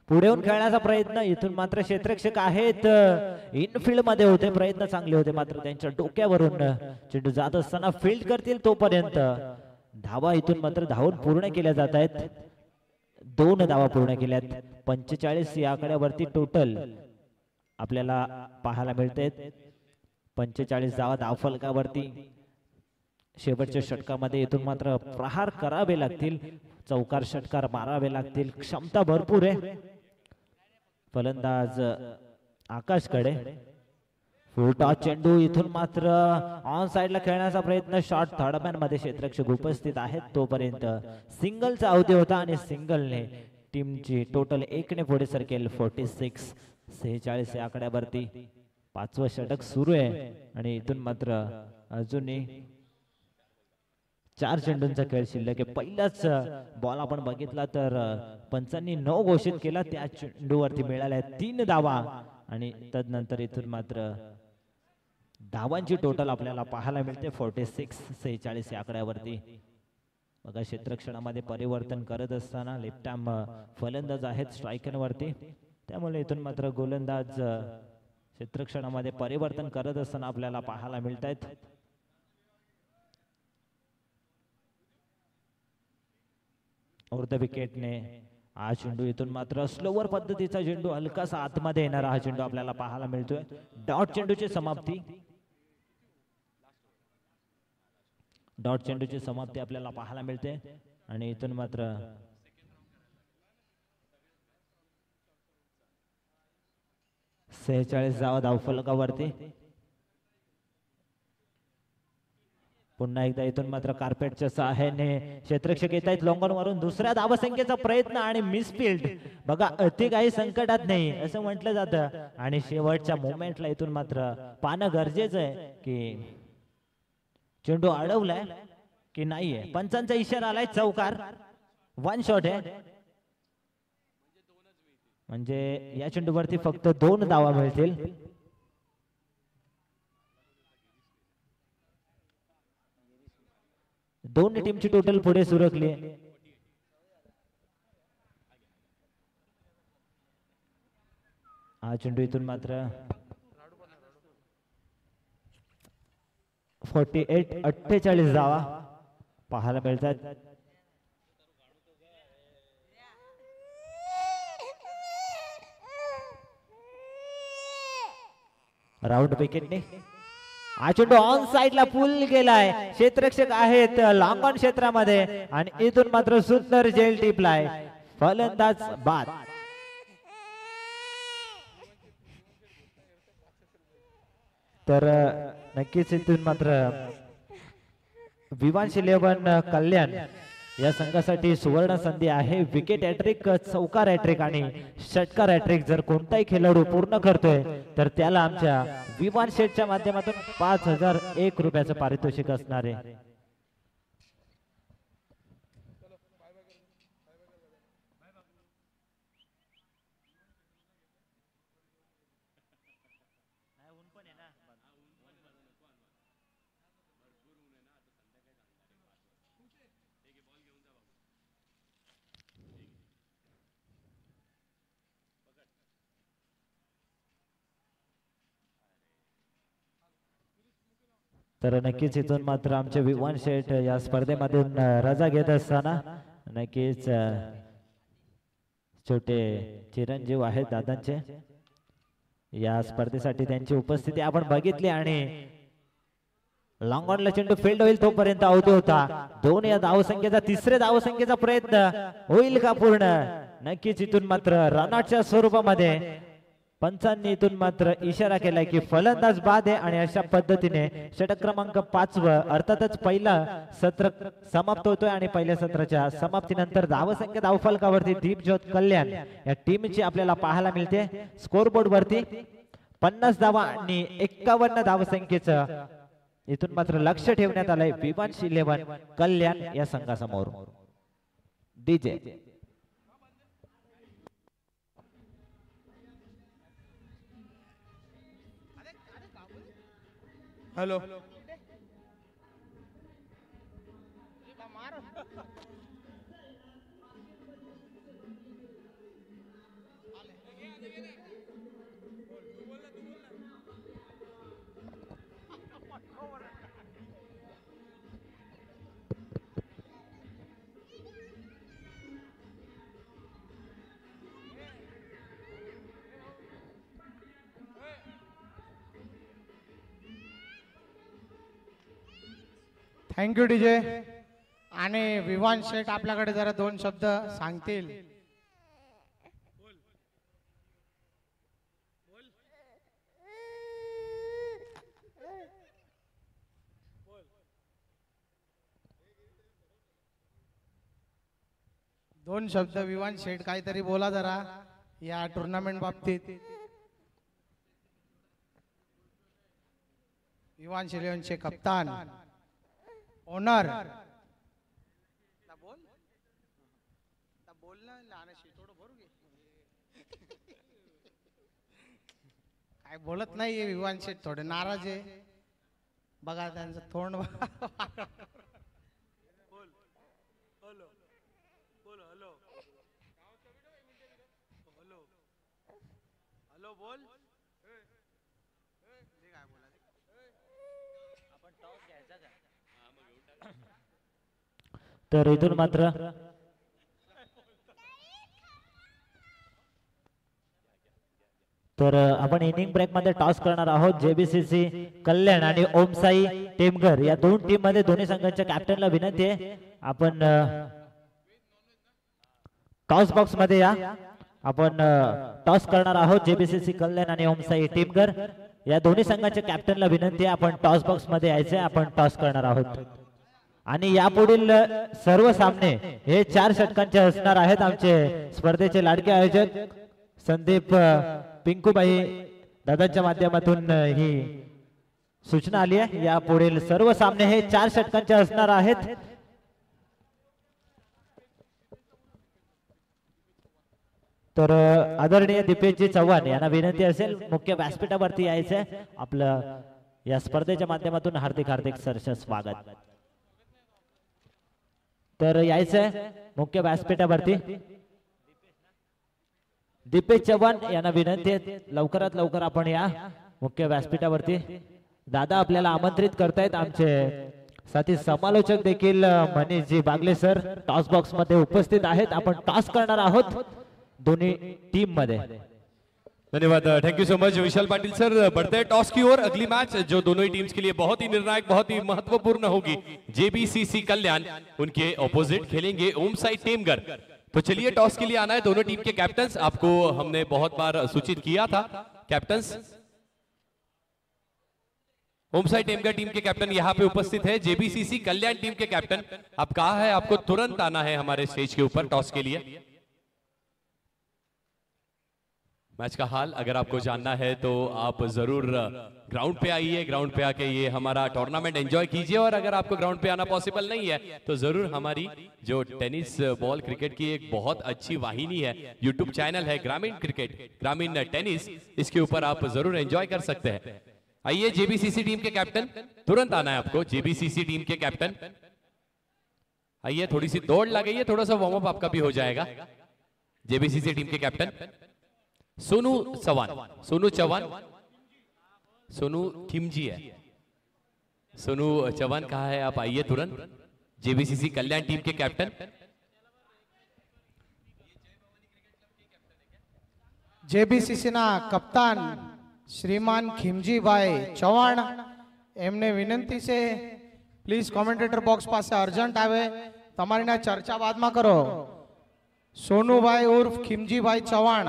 A: पुढे येऊन खेळण्याचा प्रयत्न. इथून मात्र क्षेत्ररक्षक आहेत, इनफील्ड मध्ये होते, प्रयत्न चांगले होते मात्र त्यांच्या डोक्यावरून चेंडू जात असताना फील्ड करतील तोपर्यंत धावा इथून मात्र धावून पूर्ण केल्या जात आहेत. 2 धावा पूर्ण केल्यात. 45 या आकड्यावरती टोटल आपल्याला पाहायला मिळते. 45 धावा धावफलकावरती. शेवटच्या षटकामध्ये इथून मात्र प्रहार करावे लागतील, चौकार षटकार मारावे लागतील. क्षमता भरपूर आहे फलंदाज आकाशकडे. फुल टॉस चेंडू इथून मात्र ऑन साइडला खेळण्याचा प्रयत्न. शॉट थर्डमॅन मध्ये क्षेत्ररक्षक उपस्थित आहेत. तोपर्यंत सिंगलचा अवधी होता आणि सिंगलने टीमची टोटल 1 पुढे सरकेल. 46 या आकड्यावरती 5वं षटक सुरू आहे आणि इथून मात्र अजूनही 4 चेंडूंचा खेळ शिल्लक आहे. पहिलाच बॉल आपण बघितला तर पंचांनी 9 घोषित केला, त्या चेंडूवरती मिळाल्या 3 धावा आणि तदनंतर इथून मात्र धावांची टोटल आपल्याला पाहायला मिळते 46 या आकड्यावरती. बघा क्षेत्रक्षणामध्ये परिवर्तन करत असताना लेफ्ट आर्म फलंदाज आहेत स्ट्रायकरवरती, त्यामुळे इथून मात्र गोलंदाज क्षेत्रक्षणामध्ये परिवर्तन करत असताना आपल्याला पाहायला मिळत आहेत. अर्ध विकेटने हा चेंडू इथून मात्र स्लोवर पद्धतीचा चेंडू हलकासा आतमध्ये येणारा हा चेंडू आपल्याला पाहायला मिळतोय. डॉट चेंडूची समाप्ती, डॉट चेंडूची समाप्ती आपल्याला पाहायला मिळते आणि इथून मात्र सेहेचाळीस धावा धावफलकावरती. पुन्हा एकदा इथून मात्र कार्पेटच्या सहाय्याने क्षेत्ररक्षक येत आहेत लॉंग ऑन वरून. दुसऱ्या धावसंख्येचा प्रयत्न आणि मिसफिल्ड. बघा अति काही संकटात नाही असं म्हटलं जातं आणि शेवटच्या मोमेंटला इथून मात्र पाहणं गरजेचं आहे की चेंडू अडवलाय की नाहीये. पंचांचा इशारा आलाय चौकार, वन शॉट आहे म्हणजे या चेंडूवरती फक्त 2 धावा मिळतील. दोन टीमची टोटल पुढे सुरकली. हा चेंडू इथून मात्र 48 धावा पाहायला मिळतात. राऊंड विकेटने हा चेंडू ऑन साइडला पुल गेलाय. क्षेत्ररक्षक आहेत लॉंग ऑन क्षेत्रामध्ये आणि इथून मात्र सुंदर जेल टिपलाय. फलंदाज बाद. तर नक्कीच इथून मात्र विवांश 11 कल्याण या संघासाठी सुवर्ण संधी आहे. विकेट हॅट्रिक, चौकार हॅट्रिक आणि षटकार हॅट्रिक जर कोणताही खेळाडू पूर्ण करतोय तर त्याला आमच्या विमान शेटच्या माध्यमातून 5001 रुपयाचं पारितोषिक असणार आहे. तर नक्कीच इथून मात्र आमचे विवान शेठ या स्पर्धेमधून रजा घेत असताना नक्कीच छोटे चिरंजीव आहेत दादांचे. या स्पर्धेसाठी त्यांची उपस्थिती आपण बघितली आणि लॉंग ऑनला चेंडू फील्ड होईल तोपर्यंत आउट होता. 2 या धावसंख्येचा, तिसऱ्या धावसंख्येचा प्रयत्न होईल का पूर्ण? नक्कीच इथून मात्र रनआउटच्या स्वरूपामध्ये पंचांनी इथून मात्र इशारा केलाय की फलंदाज बाद आहे आणि अशा पद्धतीने षटक क्रमांक 5 अर्थातच पहिला सत्र समाप्त होतोय आणि पहिल्या सत्राच्या समाप्तीनंतर धावसंख्या धावफलकावरती दीपज्योत कल्याण या टीमची आपल्याला पाहायला मिळते. स्कोरबोर्ड वरती 50 धावा आणि 51 धावसंख्येचं इथून मात्र लक्ष ठेवण्यात आलंय विवांश 11 कल्याण या संघासमोर. DJ
C: hello thank you DJ. आणि विवान शेठ आपल्याकडे जरा 2 शब्द सांगतील. दोन शब्द विवान शेठ काहीतरी बोला जरा या टुर्नामेंट बाबतीत. विवान शेलेवनचे कप्तान ओनर काय बोलत नाही विवान शेठ थोडे नाराज आहे. बघा त्यांचं तोंड बघा.
A: तर इथून मात्र तर आपण इनिंग ब्रेक मध्ये टॉस करणार आहोत. जेबीसीसी कल्याण आणि ओमसाई टेमघर या दोन टीम मध्ये दोन्ही संघांच्या कॅप्टनला विनंती आहे आपण टॉस बॉक्स मध्ये या. आपण टॉस करणार आहोत. जेबीसीसी कल्याण आणि ओमसाई टेमघर या दोन्ही संघांच्या कॅप्टनला विनंती आहे आपण टॉस बॉक्स मध्ये यायचे. आपण टॉस करणार आहोत आणि यापुढील सर्व सामने हे 4 षटकांचे असणार आहेत. आमचे स्पर्धेचे लाडके आयोजक संदीप पिंकूबाई दादाच्या माध्यमातून ही सूचना आली आहे. यापुढील सर्व सामने हे 4 षटकांचे असणार आहेत. तर आदरणीय दीपेशजी चव्हाण यांना विनंती असेल मुख्य व्यासपीठावरती यायचंय. आपलं या स्पर्धेच्या माध्यमातून हार्दिक हार्दिक सरस स्वागत. तर यायचंय मुख्य व्यासपीठावरती. दीपेश चव्हाण यांना विनंती आहे लवकरात लवकर आपण या मुख्य व्यासपीठावरती. दादा आपल्याला आमंत्रित करतायत. आमचे साथी समालोचक देखील Manish ji Bagle sir toss box मध्ये उपस्थित आहेत. आपण टॉस करणार आहोत दोनों टीम मध्ये.
B: धन्यवाद, thank you so much Vishal Patil sir. बढ़ते हैं टॉस की ओर. अगली मैच जो दोनों ही टीम्स के लिए बहुत ही निर्णायक, बहुत ही महत्वपूर्ण होगी. जेबीसीसी कल्याण उनके ऑपोजिट खेलेंगे ओमसाई टेमघर. तो चलिए टॉस के लिए आना है दोनों टीम के कैप्टन्स. आपको हमने बहुत बार सूचित किया था. कैप्टन्स ओमसाई टेमघर टीम के कैप्टन यहाँ पे उपस्थित है. जेबीसीसी कल्याण टीम के कैप्टन आप कहा है आपको तुरंत आना है हमारे स्टेज के ऊपर टॉस के लिए. मैच का हाल अगर आपको जानना है तो आप जरूर ग्राउंड पे आइए. ग्राउंड पे आके ये हमारा टूर्नामेंट एंजॉय कीजिए. और अगर आपको ग्राउंड पे आना पॉसिबल नहीं है तो जरूर हमारी जो टेनिस बॉल क्रिकेट की एक बहुत अच्छी वाहिनी है, यूट्यूब चैनल है ग्रामीण क्रिकेट, ग्रामीण टेनिस, इसके ऊपर आप जरूर एंजॉय कर सकते हैं. आइए जेबीसीसी टीम के कैप्टन तुरंत आना है आपको. जेबीसीसी टीम के कैप्टन आइए. थोड़ी सी दौड़ लगाइए, थोड़ा सा वार्म अप आपका भी हो जाएगा. जेबीसीसी टीम के कैप्टन सोनू चौहान. सोनू चौहान, सोनू खिमजी है. सोनू चौहान कहा है आप आइए तुरंत. जेबीसीसी कल्याण टीम के कैप्टन
C: जेबीसीसी ना कप्तान श्रीमान खिमजीभाई चौहान એમને વિનંતી છે પ્લીઝ કોમેન્ટેટર બોક્સ પાસે અર્જન્ટ આવે. તમારી ના ચર્ચા બાદમાં કરો. સોનુભાઈ ઉર્ફ ખિમજીભાઈ ચૌહાણ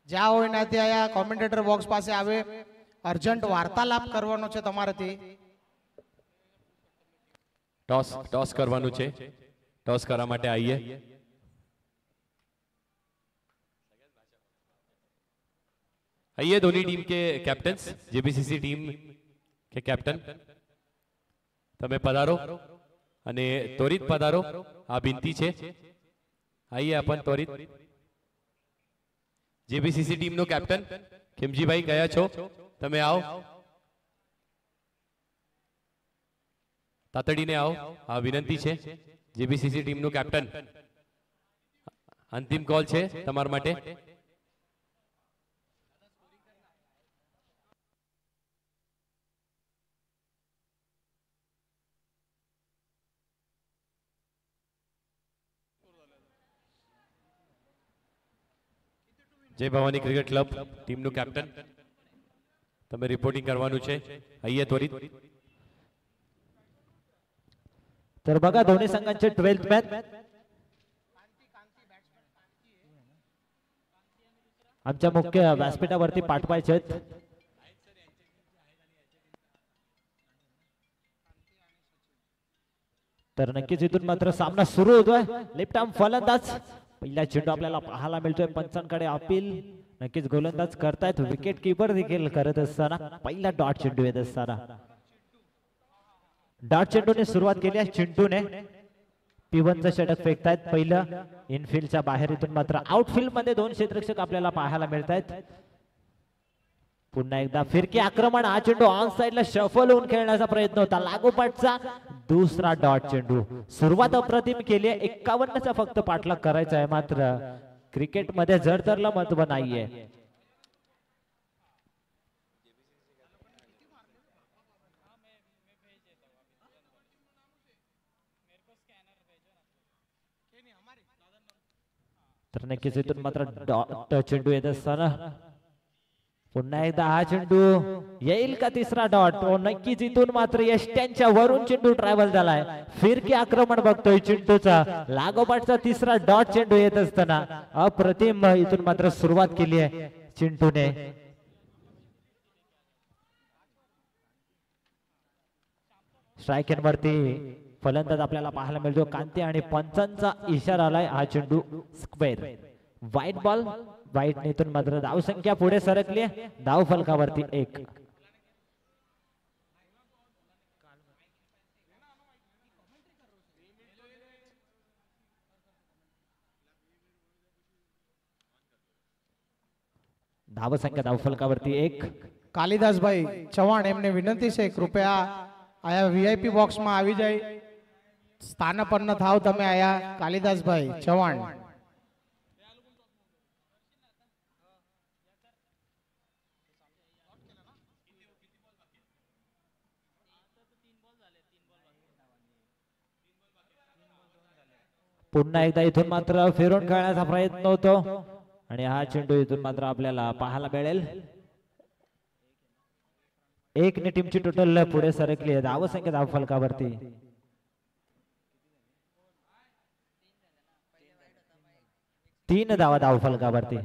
C: જ્યાં હોય ના ત્યાં કોમેન્ટેટર બોક્સ પાસે આવે. અર્જન્ટ વાર્તાલાપ કરવાનો છે તમારાથી.
B: टॉस टॉस करवानु छे. टॉस करा माटे आइए. आइए दोनों टीम के कैप्टन्स, जेबीसीसी टीम के कैप्टन तमे पधारो અને त्वरित पधारो. आ विनती छे. आइए अपन त्वरित. जेबीसीसी टीम नो कैप्टन खिमजीभाई कया छो तमे आओ. तातडीने आओ. आ विनंती छे. जेबीसीसी टीम नो कैप्टन अंतिम कॉल छे तमार माटे. Jai Bhavani cricket club team नो कैप्टन तमे रिपोर्टिंग करवानु छे. आइए त्वरित.
A: तर बघा दोन्ही संघांचे 12th मॅच आमच्या मुख्य व्यासपीठावरती पाठवायचे आहेत. तर नक्कीच इथून मात्र सामना सुरू होतोय. लेफ्ट आर्म फलंदाज पहिला चेंडू आपल्याला पाहायला मिळतोय. पंचांकडे अपील नक्कीच गोलंदाज करतायत. विकेट कीपर देखील करत असताना पहिला डॉट चेंडू येत असताना डॉट चेंडूने सुरुवात केली आहे. चिंटूने P1चं षटक फेकतायत. पहिलं इनफिल्डच्या बाहेर. इथून मात्र आउटफिल्ड मध्ये 2 क्षेत्ररक्षक आपल्याला पाहायला मिळतायत. पुन्हा एकदा फिरकी आक्रमण, हा चेंडू ऑन साइडला शफल होऊन खेळण्याचा प्रयत्न होता, लागोपाठचा दुसरा डॉट चेंडू. सुरुवात अप्रतिम केली आहे, 51चा फक्त पाठलाग करायचा आहे, मात्र क्रिकेटमध्ये जडतरला महत्व नाहीये. तर नक्कीच इथून मात्र डॉट चेंडू येत असताना पुन्हा एकदा हा चेंडू येईल का तिसरा डॉट. नक्कीच इथून मात्र यष्ट्यांच्या वरून चेंडू ट्रॅव्हल झालाय. फिरकी आक्रमण बघतोय चेंडूचा, लागोपाठचा तिसरा डॉट चेंडू येत असताना अप्रतिम इथून मात्र सुरुवात केली आहे चिंटूने. स्ट्रायकेन वरती फलंदाज आपल्याला पाहायला मिळतो कांती आणि पंचांचा इशारा आलाय. हा चेंडू स्क्वेअर, व्हाईट बॉल. व्हाईट नेतून मात्र धाव संख्या पुढे सरकली, धाव फलकावरती 1. धाव संख्या धाव फलकावरती 1.
C: कालिदास भाई चौहान एमने विनंती છે કૃપયા આયા વીઆઈપી બોક્સમાં આવી જાય. સ્થાનપન્ન થાવ તમે આયા કાલિદાસ ભાઈ ચૌહાણ.
A: पुन्हा एकदा इथून मात्र फिरून खेळण्याचा प्रयत्न होतो आणि हा चेंडू इथून मात्र आपल्याला पाहायला मिळेल. 1 ने टीमची टोटल पुढे सरकली आहे, धाव संख्या धाव फलकावरती 3 धावा धाव फलकावरती.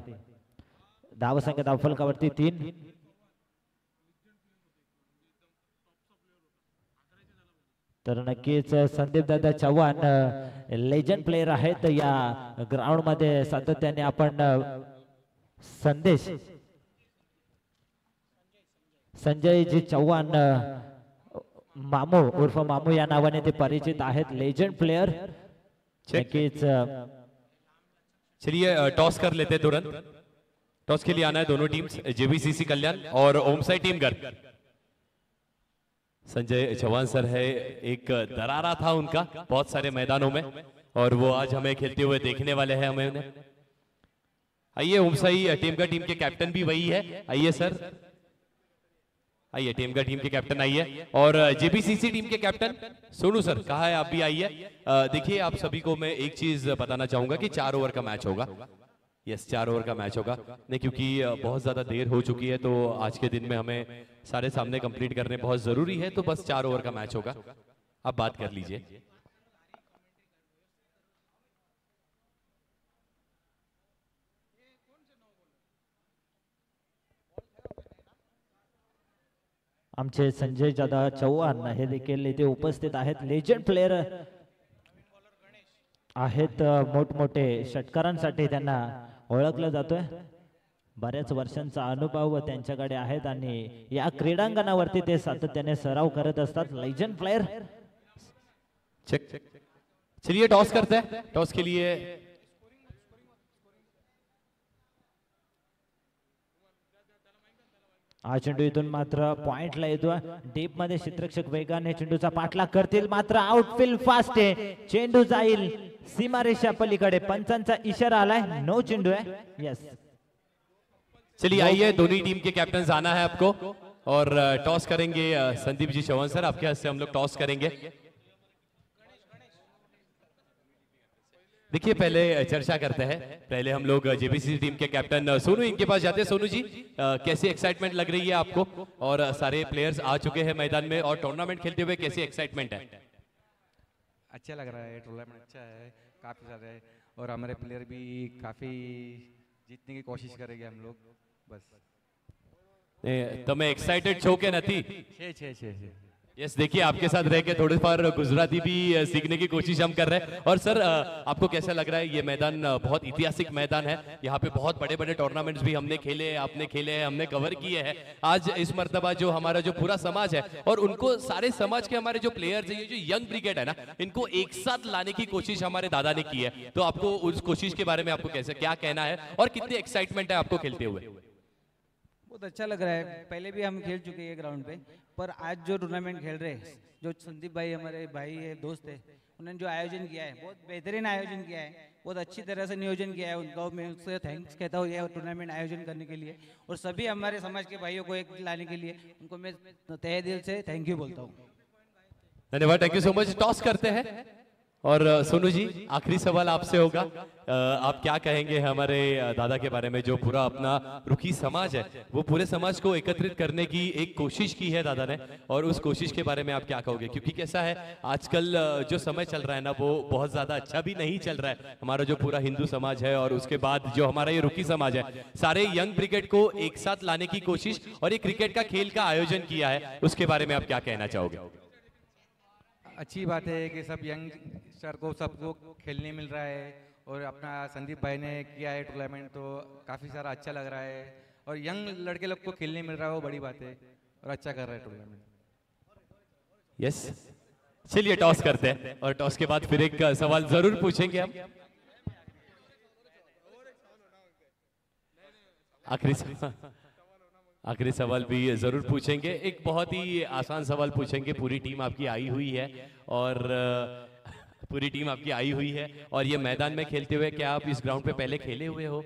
A: धाव संख्या धाव फलकावरती 3. तर नक्कीच संदीप दादा चव्हाण लेजंड प्लेयर आहेत या ग्राउंड मध्ये. सातत्याने आपण संदेश संजय जी चव्हाण मामू उर्फ मामू या नावाने ते परिचित आहेत, लेजंड प्लेयर. नक्कीच
B: चलिए टॉस कर लेते तुरंत. टॉस के लिए आना है दोनों टीम्स, जेबीसीसी कल्याण और ओमसाई टीम घर. संजय चौहान सर है, एक दरारा था उनका बहुत सारे मैदानों में और वो आज हमें खेलते हुए देखने वाले हैं हमें उन्हें. आइए ओमसाई टीम का टीम के कैप्टन भी वही है. आइए सर, आइए टीम का टीम के कैप्टन आइए. और जेबीसीसी टीम के कैप्टन सोनू सर कहाँ है, आप भी आइए. देखिए आप सभी को मैं एक चीज बताना चाहूंगा कि 4 ओवर का मैच होगा. यस 4 ओवर का मैच होगा नहीं, क्योंकि बहुत ज्यादा देर हो चुकी है तो आज के दिन में हमें सारे सामने कंप्लीट करने बहुत जरूरी है. तो बस 4 ओवर का मैच होगा, आप बात कर लीजिए.
A: आमचे संजय दादा चव्हाण हे देखील इथे उपस्थित आहेत, लेजंड प्लेयर आहेत. मोठमोठे षटकारांसाठी त्यांना ओळखलं जातोय. बऱ्याच वर्षांचा अनुभव त्यांच्याकडे आहेत आणि या क्रीडांगणावरती ते सातत्याने सराव करत असतात. Legend player.
B: चलिए टॉस करते हैं. टॉस के लिए
A: हा चेंडू इथून मात्र पॉइंटला येतो. डीप मध्ये क्षेत्ररक्षक वेगाने चेंडूचा पाठलाग करतील, मात्र आउटफील्ड फास्ट आहे. चेंडू जाईल सीमारेषा पलीकडे, पंचांचा इशारा आलाय, नो चेंडू आहे. यस
B: चलिए आइए, दोनों टीम के कैप्टन आना है आपको और टॉस करेंगे. संदीप जी चौहान सर आपके हाथ से हम लोग टॉस करेंगे. देखिए पहले चर्चा करते हैं. पहले हम लोग जेबीसी टीम के कैप्टन सोनू इनके पास जाते हैं. सोनू जी कैसी एक्साइटमेंट लग रही है आपको, और सारे प्लेयर्स आ चुके हैं मैदान में और टूर्नामेंट खेलते हुए कैसी एक्साइटमेंट है?
D: अच्छा लग रहा है, टूर्नामेंट अच्छा है, काफ़ी ज़्यादा है और हमारे प्लेयर भी काफ़ी जीतने की कोशिश करेंगे हम लोग. बस
B: તમે એક્સાઇટેડ છો કે નથી?
D: छे
B: यस देखिए आपके साथ रह के थोड़ी बार गुजराती भी सीखने की कोशिश हम कर रहे हैं. और सर आपको कैसा लग रहा है? ये मैदान बहुत ऐतिहासिक मैदान है, यहाँ पे बहुत बड़े बड़े टूर्नामेंट्स भी हमने खेले हैं, आपने खेले हैं, हमने कवर किए हैं. आज इस मर्तबा जो हमारा जो पूरा समाज है और उनको सारे समाज के हमारे जो प्लेयर्स हैं, ये जो यंग ब्रिगेड है ना, इनको एक साथ लाने की कोशिश हमारे दादा ने की है. तो आपको उस कोशिश के बारे में आपको कैसे क्या कहना है और कितनी एक्साइटमेंट है आपको खेलते हुए?
E: बहुत अच्छा लग रहा है। पहले भी हम खेल चुके हैं ग्राउंड पे, पर आज जो टूर्नामेंट खेल रहे हैं, जो संदीप भाई हमारे भाई है, दोस्त है, उन्होंने जो आयोजन किया है बहुत बेहतरीन आयोजन किया है, बहुत अच्छी तरह से नियोजन किया है उनका। मैं उससे थैंक्स कहता हूँ ये टूर्नामेंट आयोजन करने के लिए, और सभी हमारे समाज के भाइयों को एक लाने के लिए उनको मैं तहे दिल से थैंक यू बोलता हूँ।
B: धन्यवाद, thank you so much. Toss करते हैं और सोनू जी आखिरी सवाल आपसे होगा। आप क्या कहेंगे हमारे दादा के बारे में, जो पूरा अपना रुखी समाज है वो पूरे समाज को एकत्रित करने की एक कोशिश की है दादा ने, और उस कोशिश के बारे में आप क्या कहोगे? क्योंकि कैसा है आजकल जो समय चल रहा है ना वो बहुत ज्यादा अच्छा भी नहीं चल रहा है। हमारा जो पूरा हिंदू समाज है और उसके बाद जो हमारा ये रुखी समाज है, सारे यंग ब्रिगेड को एक साथ लाने की कोशिश और ये क्रिकेट का खेल का आयोजन किया है, उसके बारे में आप क्या कहना चाहोगे?
D: अच्छी बात है कि सब यंगस्टर को सबको खेलने मिल रहा है, और अपना संदीप भाई ने किया है टूर्नामेंट तो काफ़ी सारा अच्छा लग रहा है, और यंग लड़के लोग को खेलने मिल रहा है वो बड़ी बात है, और अच्छा कर रहा है टूर्नामेंट।
B: यस, चलिए टॉस करते हैं और टॉस के बाद फिर एक सवाल जरूर पूछेंगे हम। आखिरी सवाल भी जरूर पूछेंगे। एक बहुत ही आसान सवाल पूछेंगे। पूरी टीम आपकी आई हुई है और पूरी टीम आपकी आई हुई है और ये मैदान में खेलते हुए क्या आप इस ग्राउंड पे पहले खेले हुए हो?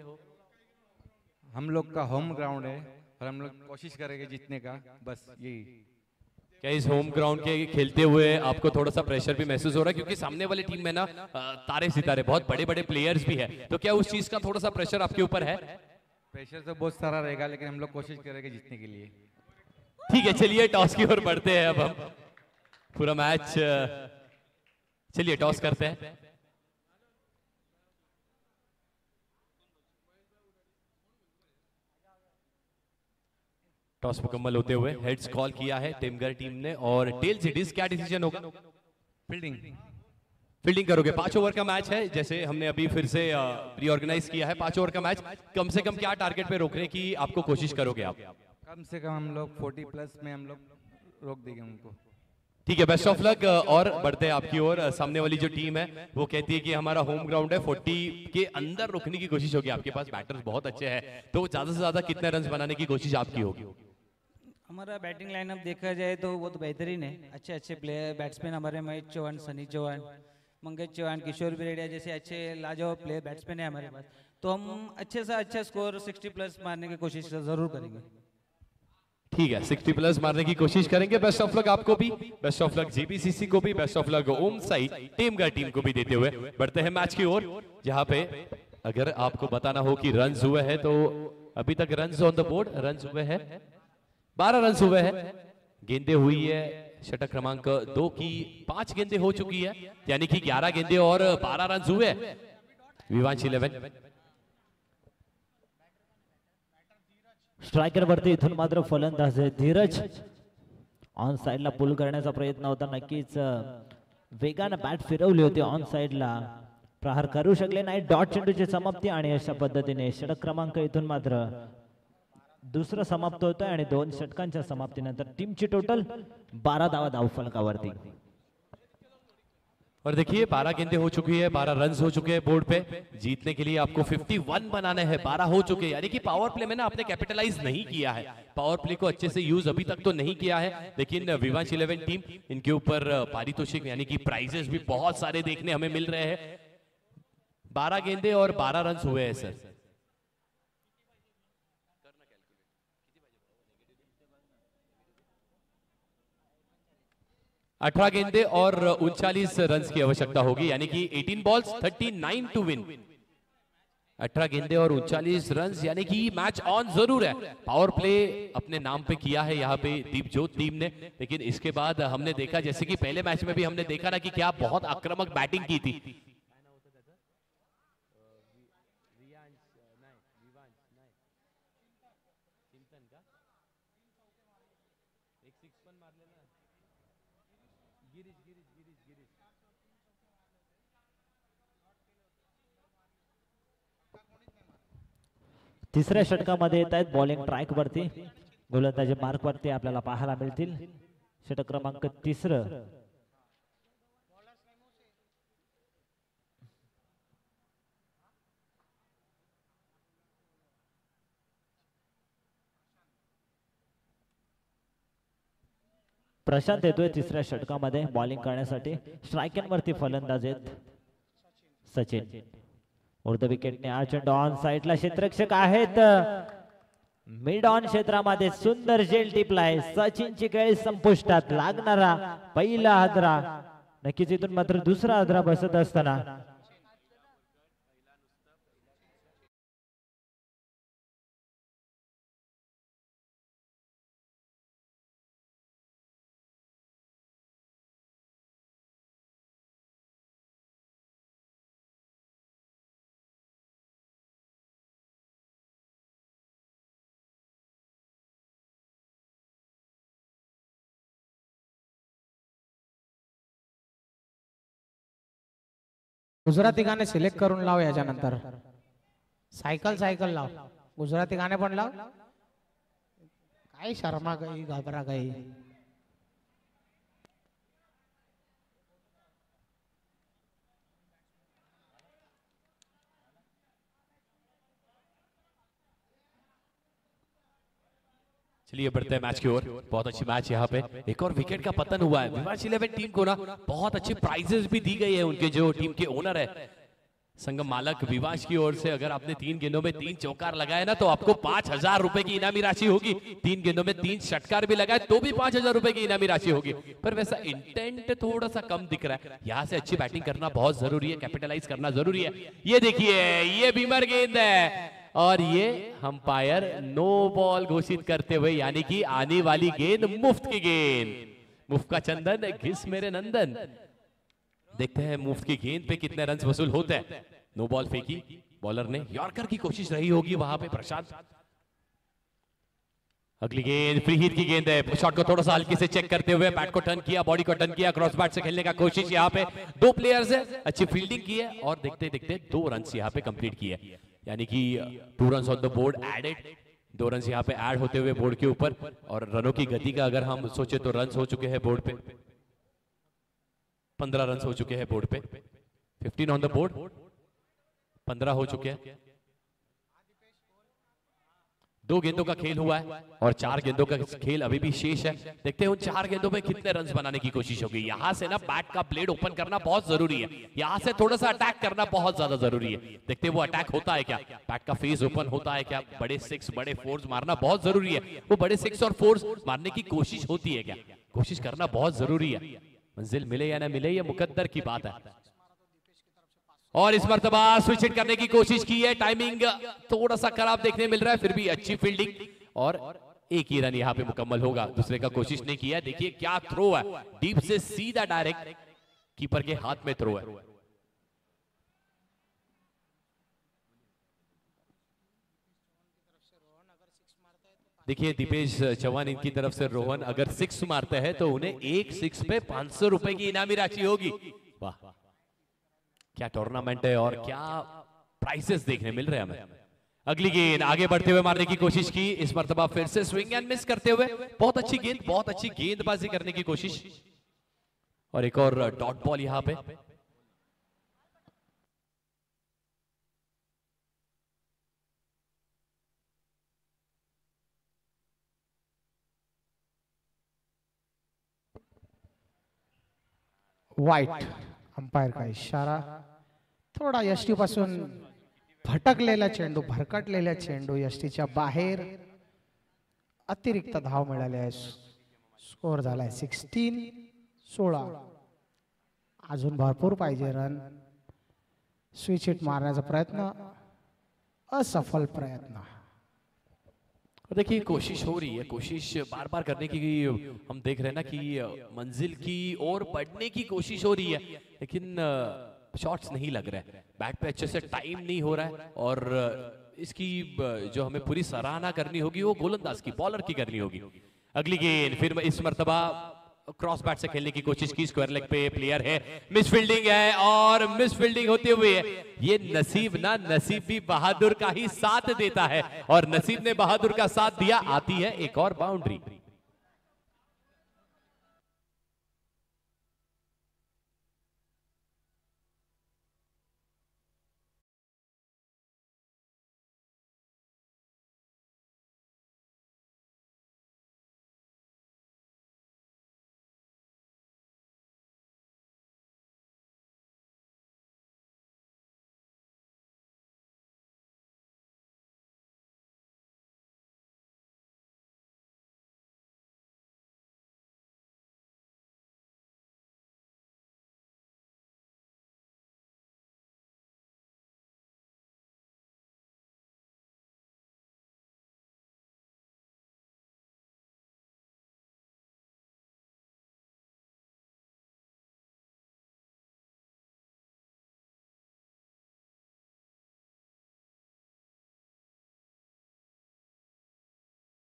D: हम लोग का होम ग्राउंड है और हम लोग कोशिश करेंगे जीतने का, बस यही।
B: क्या इस होम ग्राउंड के खेलते हुए आपको थोड़ा सा प्रेशर भी महसूस हो रहा है? क्योंकि सामने वाली टीम में ना तारे सितारे बहुत बड़े बड़े प्लेयर्स भी है, तो क्या उस चीज का थोड़ा सा प्रेशर आपके ऊपर है?
D: प्रेशर तो बहुत सारा रहेगा, लेकिन हम लोग कोशिश करेंगे जीतने के लिए।
B: ठीक है, चलिए टॉस की ओर बढ़ते हैं अब हम। पूरा मैच चलिए टॉस करते हैं। टॉस मुकम्मल होते हुए हेड्स कॉल किया है टिमगर टीम ने, और टेल्स इट इज, क्या डिसीजन होगा?
D: फील्डिंग।
B: फील्डिंग करोगे। 5 ओवर का मैच है, जैसे हमने अभी फिर से रीऑर्गेनाइज किया है। 5 ओवर का मैच, कम से कम क्या टारगेट पे रोकने की आपको कोशिश करोगे आप?
D: कम से कम हम लोग 40+ में हम लोग रोक देंगे उनको।
B: ठीक है, बेस्ट ऑफ लक। और बढ़ते हैं आपकी ओर। सामने वाली जो टीम है वो कहती है कि हमारा होम ग्राउंड है, 40 के अंदर रुकने की कोशिश होगी। आपके पास बैटर्स बहुत अच्छे हैं, तो ज्यादा से ज्यादा कितने रन बनाने की कोशिश आपकी होगी?
E: हमारा बैटिंग लाइनअप देखा जाए तो वो तो बेहतरीन है। अच्छे अच्छे प्लेयर बैट्समैन हमारे, महेश चौहान, सनी चौहान, मंगेश चौहान, किशोर बिरेडिया जैसे अच्छे लाजवाब प्लेयर बैट्समैन है हमारे पास, तो हम अच्छे से अच्छा स्कोर 60+ मारने की कोशिश जरूर करेंगे।
B: ठीक है, 60+ मारने की कोशिश करेंगे। बेस्ट ऑफ लक आपको भी, बेस्ट ऑफ लक जीबीसीसी को भी, best of luck Om Sai टीमगर टीम को भी देते हुए बढ़ते हैं मैच की ओर, जहां पे अगर आपको बताना हो कि रन्स हुए हैं तो अभी तक runs on the board, runs हुए हैं 12 रन्स हुए हैं। गेंदे हुई है षटक क्रमांक 2 की 5 गेंदे हो चुकी है, यानी कि 11 गेंदे और 12 रन्स हुए। विवांश 11
A: स्ट्रायकर वरती इथून मात्र फलंदाज आहे धीरज। ऑन साइडला पुल करण्याचा प्रयत्न होता, नक्कीच वेगानं बॅट फिरवली होती ऑन साइडला, प्रहार करू शकले नाही। डॉट चेंडूची समाप्ती आणि अशा पद्धतीने षटक क्रमांक इथून मात्र दुसरं समाप्त होतं आणि 2 षटकांच्या समाप्तीनंतर टीमची टोटल 12 धावा धावफलकावरती।
B: और देखिए 12 गेंदे हो चुकी है, 12 रन्स हो चुके हैं बोर्ड पे। जीतने के लिए आपको 51 बनाने हैं, 12 हो चुके हैं, यानी कि पावर प्ले में ना आपने कैपिटलाइज नहीं किया है, पावर प्ले को अच्छे से यूज अभी तक तो नहीं किया है। लेकिन विवांश 11 टीम, इनके ऊपर पारितोषिक यानी कि प्राइजेस भी बहुत सारे देखने हमें मिल रहे हैं। 12 गेंदे और 12 रन्स हुए हैं सर। अठारह गेंदे और 39 रन की आवश्यकता होगी, यानी कि 18 बॉल्स 39 टू विन। 18 गेंदे और 39 रन, यानी कि मैच ऑन जरूर है। पावर प्ले अपने नाम पे किया है यहाँ पे दीपजोत टीम ने, लेकिन इसके बाद हमने देखा, जैसे कि पहले मैच में भी हमने देखा ना कि क्या बहुत आक्रामक बैटिंग की थी।
A: तिसऱ्या षटकामध्ये येत आहेत बॉलिंग ट्रॅक वरती, गोलंदाजी मार्क वरती आपल्याला पाहायला मिळतील। षटक क्रमांक 3 प्रशांत येतोय तिसऱ्या षटकामध्ये बॉलिंग करण्यासाठी. स्ट्रायकन वरती फलंदाज आहेत सचिन. उर्ध विकेटने हा चेंडू ऑन साइडला क्षेत्ररक्षक आहेत. मिड ऑन क्षेत्रामध्ये सुंदर झेल टिपलाय. सचिनची खेळी संपुष्टात लागणारा पहिला हादरा. नक्कीच इथून मात्र दुसरा हादरा बसत असताना
C: गुजराती गाणे सिलेक्ट करून लाव. याच्यानंतर सायकल सायकल लाव. गुजराती गाणे पण लाव. काय शर्मा गई घाबरा गई.
B: चलिए बढ़ते हैं मैच की ओर. बहुत अच्छी मैच यहाँ पे. एक और विकेट का पतन हुआ है. विवाश 11 टीम को ना बहुत अच्छी प्राइजेस भी दी गई है. उनके जो टीम के ओनर है संगम मालक विवाश की ओर से, अगर आपने 3 गेंदों में 3 चौकार लगाए ना तो आपको 5,000 रुपए की इनामी राशि होगी. 3 गेंदों में 3 षटकार भी लगाए तो भी 5,000 रुपए की इनामी राशि होगी. पर वैसा इंटेंट थोड़ा सा कम दिख रहा है. यहाँ से अच्छी बैटिंग करना बहुत जरूरी है. कैपिटलाइज करना जरूरी है. ये देखिए ये बीमर गेंद है और ये अंपायर नो बॉल घोषित करते हुए, यानी कि आने वाली गेंद मुफ्त की गेंद. मुफ्त का चंदन घिस मेरे नंदन. देखते हैं मुफ्त की गेंद पे कितने रन वसूल होते हैं. नो बॉल फेंकी बॉलर ने. यॉर्कर की कोशिश रही होगी वहां पे प्रशांत. अगली गेंद फ्री हिट की गेंद है. शॉट को थोड़ा सा हल्के से चेक करते हुए बैट को टर्न किया, बॉडी को टर्न किया, क्रॉस बैट से खेलने का कोशिश. यहाँ पे 2 प्लेयर्स है, अच्छी फील्डिंग की है और देखते देखते 2 रन यहाँ पे कंप्लीट किए. यानी कि 2 run on the board added. 2 run यहाँ पे ऐड होते हुए बोर्ड के ऊपर. और रनों की गति का अगर हम सोचे तो रन हो चुके हैं बोर्ड पे 15 रन हो चुके हैं बोर्ड पे. 15 ऑन द बोर्ड, 15 हो चुके हैं. 2 गेंदों का खेल हुआ है और 4 गेंदों का खेल अभी भी शेष है. देखते हैं उन 4 गेंदों में कितने रन बनाने की कोशिश होगी. यहां से ना बैट का ब्लेड ओपन करना बहुत जरूरी है. यहां से थोड़ा सा अटैक करना बहुत ज्यादा जरूरी है. देखते हैं वो अटैक होता है क्या, बैट का फेस ओपन होता है क्या. बड़े 6 बड़े 4 मारना बहुत जरूरी है. वो बड़े 6 और 4 मारने की कोशिश होती है क्या, कोशिश करना बहुत जरूरी है. मंजिल मिले या ना मिले ये मुकद्दर की बात है. और इस मर्तबा स्विच हिट करने की कोशिश की है. टाइमिंग थोड़ा सा खराब देखने मिल रहा है, फिर भी अच्छी फील्डिंग और एक ही रन यहाँ पे मुकम्मल होगा. दूसरे का कोशिश नहीं किया. देखिए क्या थ्रो है, डीप से सीधा डायरेक्ट कीपर के हाथ में थ्रो है. देखिए दीपेश चौहान इनकी तरफ से रोहन अगर 6 मारते हैं तो उन्हें एक 6 पे 500 रुपए की इनामी राशि होगी. वाह क्या टूर्नामेंट है और क्या प्राइसेस देखने मिल रहे हैं हमें. अगली गेंद आगे बढ़ते हुए मारने की कोशिश की. इस मर्तबा फिर से स्विंग एंड मिस करते हुए. बहुत अच्छी गेंद, बहुत अच्छी गेंदबाजी करने की कोशिश और एक और डॉट बॉल यहां पे.
C: वाईट. अंपायर का इशारा. थोडा यष्टी पासून भटकलेला चेंडू, भरकटलेला चेंडू यष्टीच्या बाहेर. अतिरिक्त धाव मिळाले आहे. स्कोर झालाय 16. अजून भरपूर पाहिजे रन. स्विच हिट मारण्याचा प्रयत्न, असफल प्रयत्न.
B: देखिए कोशिश हो रही है, कोशिश बार बार करने की हम देख रहे हैं ना कि मंजिल की ओर बढ़ने की कोशिश हो रही है, लेकिन शॉट्स नहीं लग रहे हैं. बैट पे अच्छे से टाइम नहीं हो रहा है और इसकी जो हमें पूरी सराहना करनी होगी वो गोलंदाज की, बॉलर की करनी होगी. अगली गेंद फिर इस मर्तबा क्रॉस बैट से खेलने की कोशिश की. स्क्वायर लेग पे प्लेयर है, मिस फील्डिंग है और मिस फील्डिंग होते हुए ये नसीब ना, नसीब भी बहादुर का ही साथ देता है और नसीब ने बहादुर का साथ दिया. आती है एक और बाउंड्री.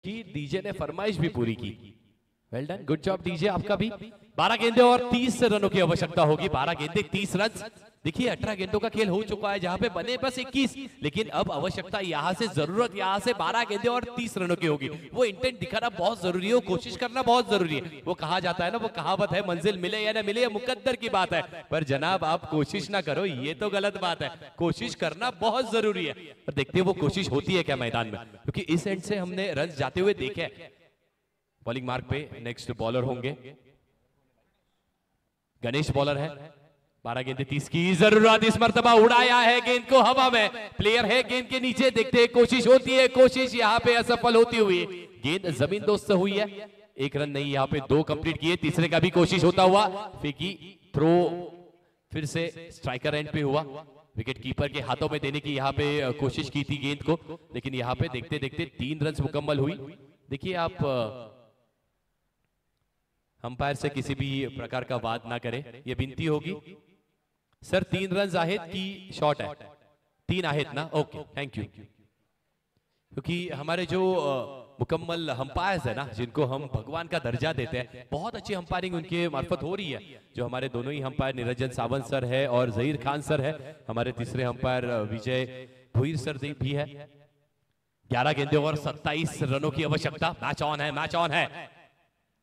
B: की डीजे ने फरमाइश भी पूरी की। Well done, good job DJ आपका भी। 12 गेंदे और 30 रनों की आवश्यकता होगी। 12 गेंदे 30 रन। देखिए 18 गेंदों का खेल हो चुका है जहां पे बने बस 21, लेकिन अब आवश्यकता यहां से जरूरत यहां से 12 गेंदे और 30 रनों की होगी। वो इंटेंट दिखाना बहुत जरूरी है, वो कोशिश करना बहुत जरूरी है। वो कहा जाता है ना, वो कहावत है, मंजिल मिले या ना मिले, मुकद्दर की बात है, पर जनाब आप कोशिश ना करो ये तो गलत बात है। कोशिश करना बहुत जरूरी है। पर देखते हैं वो कोशिश होती है क्या मैदान में, क्योंकि इस एंड से हमने रन जाते हुए देखे। बॉलिंग मार्क पे नेक्स्ट बॉलर होंगे गणेश, बॉलर है। 12 गेंदे 30 की जरूरत। इस मर्तबा उड़ाया है गेंद को हवा में, प्लेयर है गेंद के नीचे। देखते हैं कोशिश होती है, कोशिश यहाँ पे असफल होती हुई। गेंद जमीन दोस्त हुई है। 1 रन नहीं, यहाँ पे 2 कंप्लीट किए। तीसरे का भी कोशिश होता हुआ, फेंकी थ्रो, फिर से स्ट्राइकर एंड पे हुआ। विकेट कीपर के हाथों में देने की यहाँ पे कोशिश की थी गेंद को, लेकिन यहाँ पे देखते देखते 3 रन मुकम्मल हुई। देखिए आप अंपायर से किसी भी प्रकार का वाद ना करें, ये विनती होगी। सर 3 रन आहेत की शॉट है? 3 आहेत ना, ओके थैंक यू। क्योंकि हमारे जो मुकम्मल अंपायर्स है ना, जिनको हम भगवान का दर्जा देते हैं, बहुत अच्छी अंपायरिंग उनके मार्फत हो रही है। जो हमारे दोनों ही अंपायर निरंजन सावंत सर है और जहीर खान सर है। हमारे तीसरे अंपायर विजय भुईर सर भी है। 11 गेंदे और 27 रनों की आवश्यकता। मैच ऑन है, मैच ऑन है।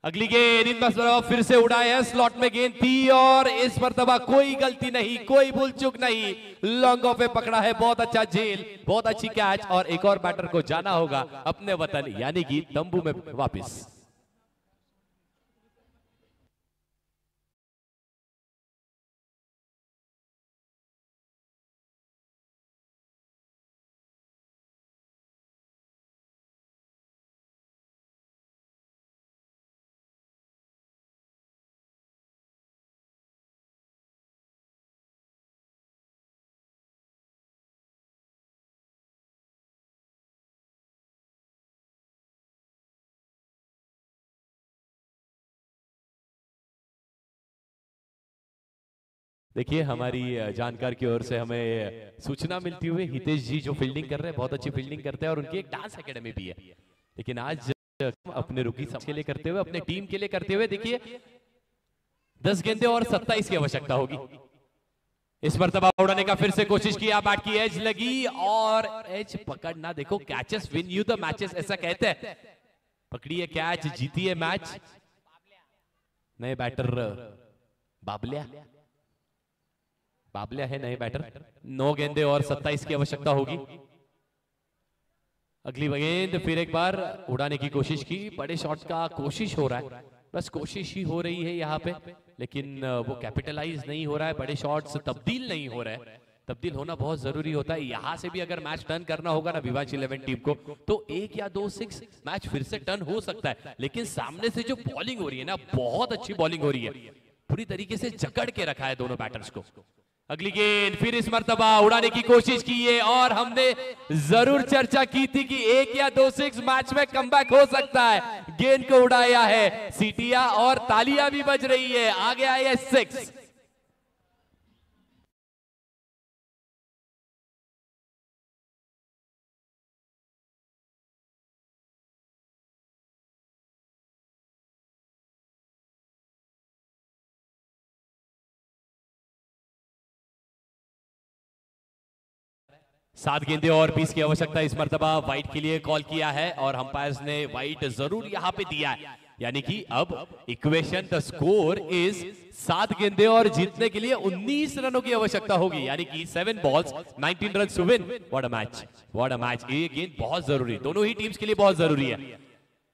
B: अगली गेंद इन फिर से उड़ाए है, स्लॉट में गेंद थी और इस मर्तबा कोई गलती नहीं, कोई भूल चूक नहीं। लॉन्ग ऑफ पे पकड़ा है, बहुत अच्छा झेल, बहुत अच्छी कैच। और एक और बैटर को जाना होगा अपने वतन यानी कि तंबू में वापस। देखिए हमारी जानकार की ओर से हमें सूचना मिलती हुई, हितेश जी जो फील्डिंग कर रहे हैं, बहुत अच्छी फील्डिंग करते हैं और उनकी एक डांस एकेडमी भी है। लेकिन आज अपने रुकी के लिए करते हुए, अपने टीम के लिए करते हुए, देखिए 10 गेंदे और 27 की आवश्यकता होगी। इस मर्तबा उड़ाने का फिर से कोशिश किया, बैट की एज लगी और एज पकड़ना। देखो catches win you the matches, ऐसा कहते हैं। पकड़ी है कैच, जीती है मैच। नए बैटर बाबलिया है नए बैटर। 9 गेंदे और 27 की आवश्यकता होगी। अगली गेंद फिर एक बार उड़ाने की कोशिश की, बड़े शॉट का कोशिश हो रहा है, बस कोशिश ही हो रही है यहाँ पे, लेकिन वो कैपिटलाइज नहीं हो रहा है। बड़े शॉट्स तब्दील नहीं हो रहे हैं। तब्दील होना बहुत जरूरी होता है। यहां से भी अगर मैच टर्न करना होगा ना विवांश 11 टीम को, तो 1 या 2 6 मैच फिर से टर्न हो सकता है। लेकिन सामने से जो बॉलिंग हो रही है ना, बहुत अच्छी बॉलिंग हो रही है, पूरी तरीके से जकड़ के रखा है दोनों बैटर्स को। अगली गेंद फिर इस मर्तबा उड़ाने की कोशिश की है और हमने जरूर चर्चा की थी कि 1 या 2 6 मैच में कमबैक हो सकता है। गेंद को उड़ाया है, सीटियां और तालियां भी बज रही है। आ गया है 6। सात गेंदे और 20 की आवश्यकता इस मर्तबा वाइट के लिए कॉल किया है और अंपायर्स ने वाइट जरूर यहां पे दिया है। यानी कि अब इक्वेशन द स्कोर इज 7 गेंदे और जीतने के लिए 19 रनों की आवश्यकता होगी। यानी कि 7 balls 19 run to win. What a match, what a match. ये गेंद बहुत जरूरी, दोनों ही टीम्स के लिए बहुत जरूरी है।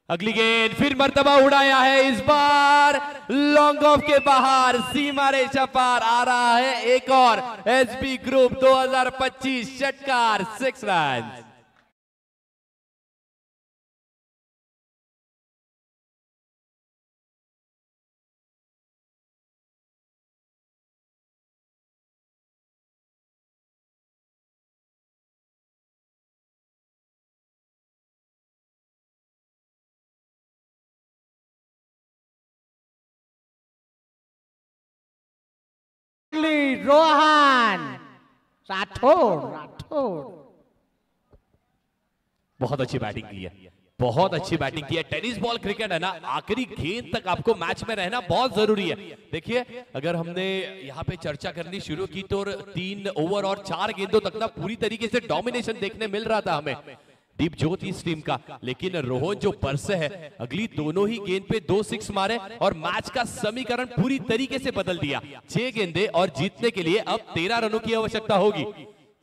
B: अगली गेंद फिर मर्तबा उड़ाया है, इस बार लॉन्ग ऑफ के बाहर, सीमा रेखा पार आ रहा है एक और एसबी ग्रुप 2025 षटकार 6 रन।
C: रोहन राठौड़।
B: बहुत अच्छी बैटिंग की है, बहुत अच्छी बैटिंग की है। टेनिस बॉल क्रिकेट है ना, आखिरी गेंद तक आपको मैच में रहना बहुत जरूरी है। देखिए अगर हमने यहाँ पे चर्चा करनी शुरू की तो 3 ओवर और 4 गेंदों तक ना पूरी तरीके से डोमिनेशन देखने मिल रहा था हमें दीपज्योति इस टीम का, लेकिन रोहन जो परसे है अगली दोनों ही गेंद पे 2 6 मारे और मैच का समीकरण पूरी तरीके से बदल दिया। 6 गेंदे और जीतने के लिए अब 13 रनों की आवश्यकता होगी।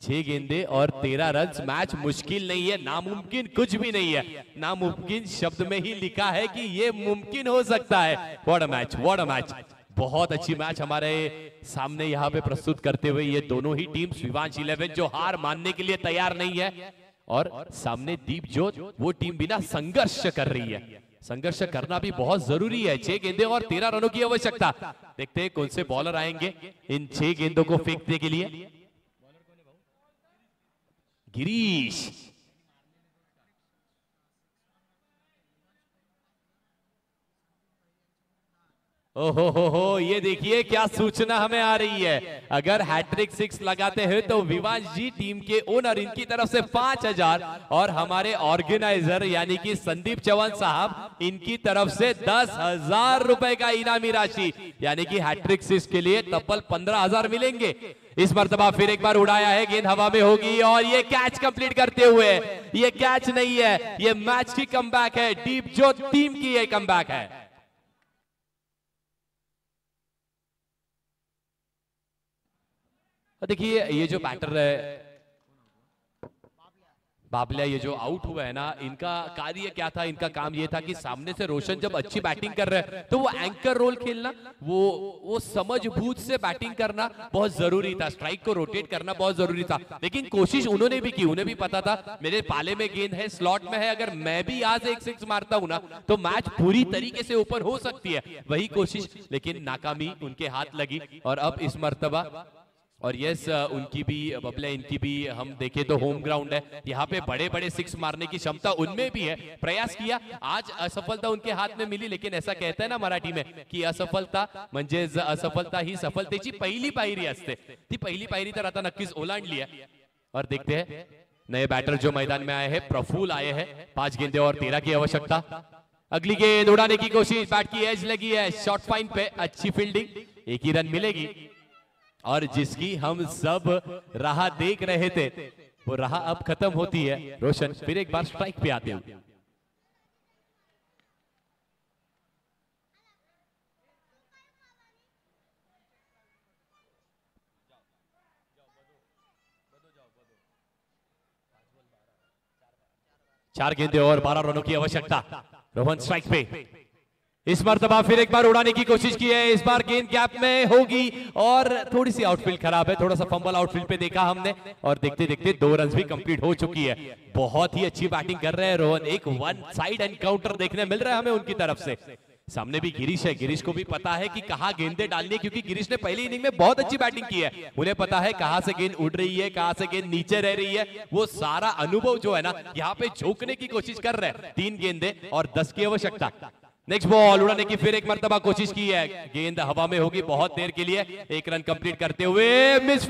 B: 6 गेंदे और 13 रन, मैच मुश्किल नहीं है, नामुमकिन कुछ भी नहीं है। नामुमकिन शब्द में ही लिखा है कि ये मुमकिन हो सकता है। What a match, what a match. बहुत अच्छी मैच हमारे सामने यहाँ पे प्रस्तुत करते हुए ये दोनों ही टीम, विवांश 11 जो हार मानने के लिए तैयार नहीं है और सामने दीपज्योत वो टीम बिना संघर्ष कर रही है। संघर्ष करना भी बहुत जरूरी है। 6 गेंदे और 13 रनों की आवश्यकता। देखते हैं कौन से बॉलर आएंगे इन 6 गेंदों को फेंकने के लिए। गिरीश, ओहो हो, ये देखिए क्या सूचना हमें आ रही है। अगर हैट्रिक 6 लगाते हैं तो विवांश जी टीम के ओनर इनकी तरफ से 5000 और हमारे ऑर्गेनाइजर यानी कि संदीप चौहान साहब इनकी तरफ से 10,000 रुपए का इनामी राशि, यानी कि हैट्रिक 6 के लिए तब्बल 15,000 मिलेंगे। इस मर्तबा फिर एक बार उड़ाया है, गेंद हवा में होगी और ये कैच कंप्लीट करते हुए, ये कैच नहीं है, ये मैच की कमबैक है, दीपज्योत टीम की ये कमबैक है। देखिए ये जो बैटर है बाबलिया, ये जो आउट हुआ है ना, इनका कार्य क्या था? इनका काम ये था कि सामने से रोशन जब अच्छी बैटिंग कर रहे हैं तो वो एंकर रोल खेलना, वो समझबूझ से बैटिंग करना बहुत जरूरी था। स्ट्राइक को रोटेट करना बहुत जरूरी था, लेकिन कोशिश उन्होंने भी की। उन्हें भी पता था मेरे पाले में गेंद है, स्लॉट में है, अगर मैं भी आज एक 6 मारता हूं ना तो मैच पूरी तरीके से ऊपर हो सकती है। वही कोशिश, लेकिन नाकामी उनके हाथ लगी। और अब इस मर्तबा और यस उनकी भी बबले, इनकी भी हम देखें तो होम ग्राउंड है, यहाँ पे बड़े बड़े 6 मारने की क्षमता उनमें भी है। प्रयास किया, आज असफलता उनके हाथ में मिली, लेकिन ऐसा कहता है ना मराठी में कि असफलता म्हणजे असफलता ही सफलतेची पहिली पायरी असते। ती पहिली पायरी तर आता नक्कीच ओलांडली है। और देखते हैं नए बैटर जो मैदान में आए हैं, प्रफुल्ल आए हैं। 5 गेंदे और 13 की आवश्यकता। अगली गेंद उड़ाने की कोशिश, बैट की एज लगी है, शॉर्ट फाइन पे अच्छी फील्डिंग, 1 ही रन मिलेगी। और जिसकी हम सब राह देख रहे थे वो राह अब खत्म होती है। रोशन फिर एक बार स्ट्राइक पे आते हैं। चार गेंदे और 12 रनों की आवश्यकता। रोहन स्ट्राइक पे। इस मर्तबा फिर एक बार उड़ाने की कोशिश की है, इस बार गेंद गैप में होगी और थोड़ी सी आउटफील्ड खराब है, थोड़ा सा फंबल आउटफील्ड पे देखा हमने। और देखते देखते 2 रन भी कंप्लीट हो चुकी है। बहुत ही अच्छी बैटिंग कर रहे हैं रोहन। एक 1 साइड एनकाउंटर देखने मिल रहा है हमें उनकी तरफ से। सामने भी गिरीश है, गिरीश को भी पता है कि कहां गेंदें डालनी है, क्योंकि गिरीश ने पहली इनिंग में बहुत अच्छी बैटिंग की है। उन्हें पता है कहां से गेंद उड़ रही है, कहां से गेंद नीचे रह रही है। वो सारा अनुभव जो है ना यहाँ पे झोंकने की कोशिश कर रहे हैं। 3 गेंदे और 10 की आवश्यकता। नेक्स्ट बॉल उड़ाने की फिर एक मर्तबा कोशिश की है, गेंद हवा में होगी बहुत देर के लिए। 1 रन कंप्लीट करते हुए मिस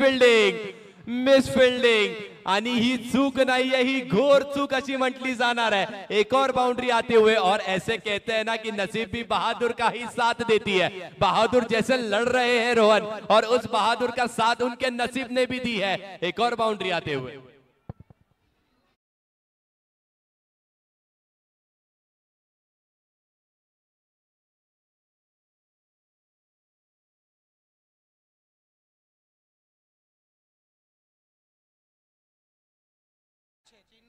B: फील्डिंग आणि ही चूक नाही है, ही घोर चूक अशी म्हटली जाणार है। एक और बाउंड्री आते हुए, और ऐसे कहते हैं ना कि नसीब भी बहादुर का ही साथ देती है। बहादुर जैसे लड़ रहे हैं रोहन, और उस बहादुर का साथ उनके नसीब ने भी दी है। एक और बाउंड्री आते हुए।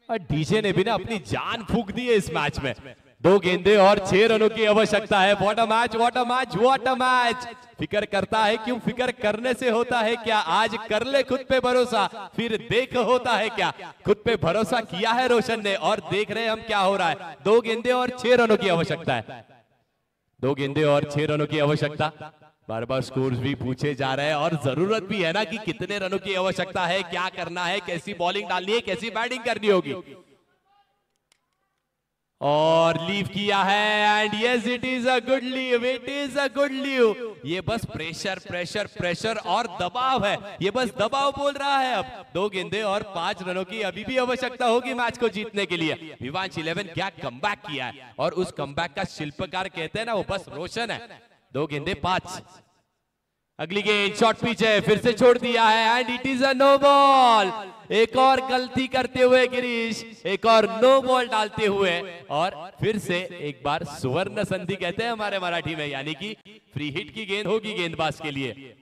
B: और डीजे ने भी ना अपनी जान फूंक दी है इस मैच में। 2 गेंदे और 6 रनों की आवश्यकता है। What a match, what a match, what a match. फिक्र करता है क्यों, फिक्र करने से होता है क्या। आज कर ले खुद पे भरोसा, फिर देख होता है क्या। खुद पे भरोसा किया है रोशन ने, और देख रहे हम क्या हो रहा है। 2 गेंदे और 6 रनों की आवश्यकता है। 2 गेंदे और 6 रनों की आवश्यकता। बार बार स्कोर्स भी पूछे जा रहे हैं, और जरूरत भी है ना कि कितने रनों की आवश्यकता है, क्या करना है, कैसी बॉलिंग डालनी है, कैसी बैटिंग करनी होगी। और लीव किया है and yes it is a good leave, it is a good leave. ये बस प्रेशर प्रेशर प्रेशर और दबाव है, ये बस दबाव बोल रहा है। अब 2 गेंदे और 5 रनों की अभी भी आवश्यकता होगी मैच को जीतने के लिए। विवांश 11 क्या कमबैक किया है और उस कमबैक का शिल्पकार कहते हैं ना वो बस रोशन है। 2 गेंदे 5। अगली गेंद शॉर्ट पिच है, फिर से छोड़ दिया है and it is a no ball. एक और गलती करते हुए गिरीश, एक और नो बॉल डालते हुए और फिर से एक बार सुवर्ण संधि कहते हैं हमारे मराठी में, यानी कि फ्री हिट की गेंद होगी गेंदबाज के लिए।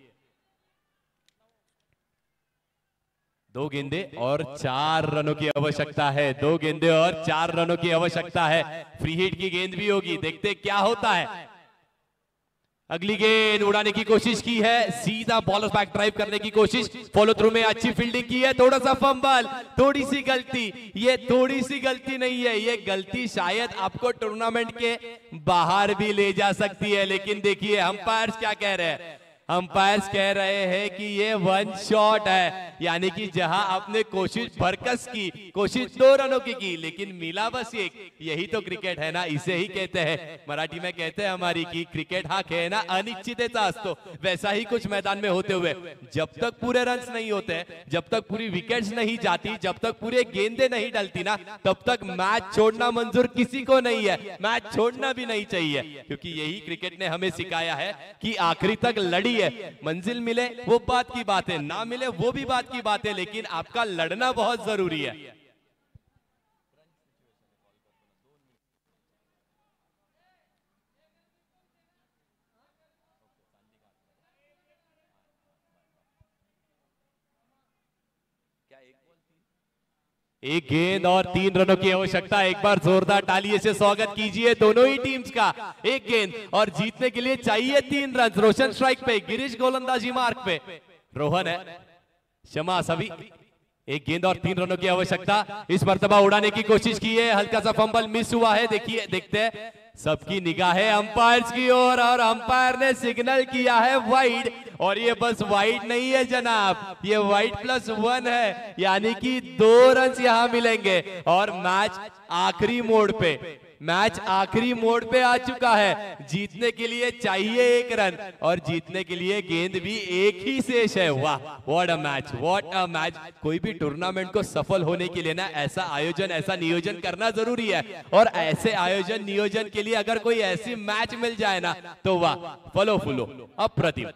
B: 2 गेंदे और 4 रनों की आवश्यकता है, 2 गेंदे और 4 रनों की आवश्यकता है। फ्री हिट की गेंद भी होगी, देखते क्या होता है। अगली गेंद उड़ाने की कोशिश की है, सीधा बॉलर बैक ड्राइव करने की कोशिश, फॉलो थ्रू में अच्छी फील्डिंग की है, थोड़ा सा फंबल, थोड़ी सी गलती। ये थोड़ी सी गलती नहीं है, ये गलती शायद आपको टूर्नामेंट के बाहर भी ले जा सकती है। लेकिन देखिए अंपायर्स क्या कह रहे हैं, अंपायर्स कह रहे हैं कि ये 1 शॉट है, यानी कि जहां आपने कोशिश भरकस की, कोशिश 2 रनों की लेकिन मिला बस 1। यही तो क्रिकेट है ना, इसे ही कहते हैं मराठी में कहते हैं हमारी की क्रिकेट हा खेळ ना अनिश्चितता असतो। वैसा ही कुछ मैदान में होते हुए जब तक पूरे रन्स नहीं होते, जब तक पूरी विकेट्स नहीं जाती, जब तक पूरे गेंदे नहीं डलती ना, तब तक मैच छोड़ना मंजूर किसी को नहीं है। मैच छोड़ना भी नहीं चाहिए, क्योंकि यही क्रिकेट ने हमें सिखाया है कि आखिरी तक लड़ी है। मंजिल मिले वो बात की बात है, ना मिले वो भी बात की बात है, लेकिन आपका लड़ना बहुत जरूरी है। एक गेंद और 3 रनों की आवश्यकता। एक बार जोरदार तालियों से स्वागत कीजिए दोनों ही टीम्स का। एक गेंद और जीतने के लिए चाहिए 3 रन। रोशन स्ट्राइक पे, गिरीश गोलंदाजी मार्क पे, रोहन है क्षमा सभी। एक गेंद और 3 रनों की आवश्यकता। इस मर्तबा उड़ाने की कोशिश की है, हल्का सा फंबल मिस हुआ है। देखिए देखते हैं, सबकी निगाहें अंपायर्स की ओर और अंपायर ने सिग्नल किया है वाइड। और ये बस वाइड नहीं है जनाब, ये वाइड +1 है, यानी कि 2 रन यहां मिलेंगे और मैच आखिरी मोड़ पे, मैच आखिरी मोड़ पे आ चुका है। जीतने के लिए चाहिए 1 रन और जीतने के लिए गेंद भी एक ही शेष है। वाह what a match, what a match. कोई भी टूर्नामेंट को सफल होने के लिए ना ऐसा आयोजन, ऐसा नियोजन करना जरूरी है। और ऐसे आयोजन नियोजन के लिए अगर कोई ऐसी मैच मिल जाए ना तो वाह, फलो फुलो अप्रतिम।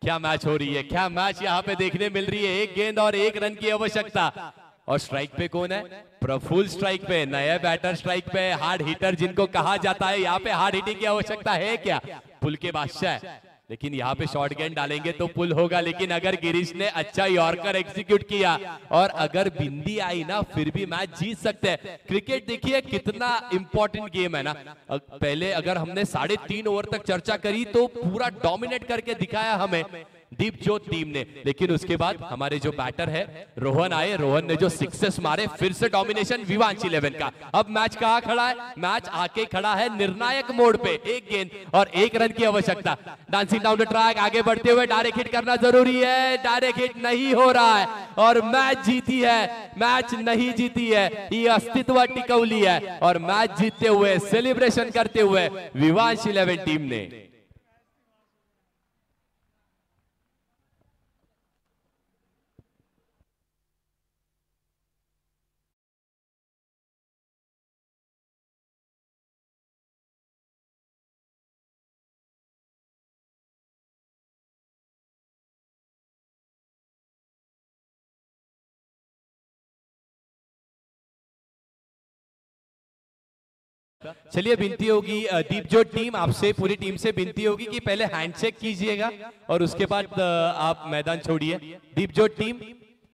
B: क्या मैच हो रही है, क्या मैच यहाँ पे देखने मिल रही है। 1 गेंद और 1 रन की आवश्यकता। और स्ट्राइक पे कौन है? प्रफुल्ल स्ट्राइक पे, नया बैटर स्ट्राइक पे, हार्ड हिटर जिनको कहा जाता है। यहाँ पे हार्ड हिटिंग की आवश्यकता है क्या? पुल के बादशाह है, लेकिन यहाँ पे शॉर्ट गेंद डालेंगे तो पुल होगा। लेकिन अगर गिरीश ने अच्छा यॉर्कर एग्जीक्यूट किया और अगर बिंदी आई ना, फिर भी मैच जीत सकते हैं। क्रिकेट देखिए कितना इंपॉर्टेंट गेम है ना। पहले अगर हमने 3.5 ओवर तक चर्चा करी तो पूरा डोमिनेट करके दिखाया हमें दीपजोत टीम ने, लेकिन उसके बाद हमारे जो बैटर है रोहन आए, रोहन ने जो 6 मारे, फिर से डोमिनेशन विवांश 11 का। अब मैच कहां खड़ा है? मैच आके खड़ा है निर्णायक मोड़ पे। 1 गेंद और 1 रन की आवश्यकता। डांसिंग डाउन द ट्रैक, आगे बढ़ते हुए डायरेक्ट हिट करना जरूरी है। डायरेक्ट हिट नहीं हो रहा है और मैच जीती है, मैच नहीं जीती है, ये अस्तित्व टिकौली है। और मैच जीतते हुए, सेलिब्रेशन करते हुए विवांश 11 टीम ने। चलिए विनती होगी दीपजोत टीम आपसे, पूरी टीम से विनती होगी कि पहले हैंडशेक कीजिएगा और उसके बाद आप मैदान छोड़िए। दीपजोत टीम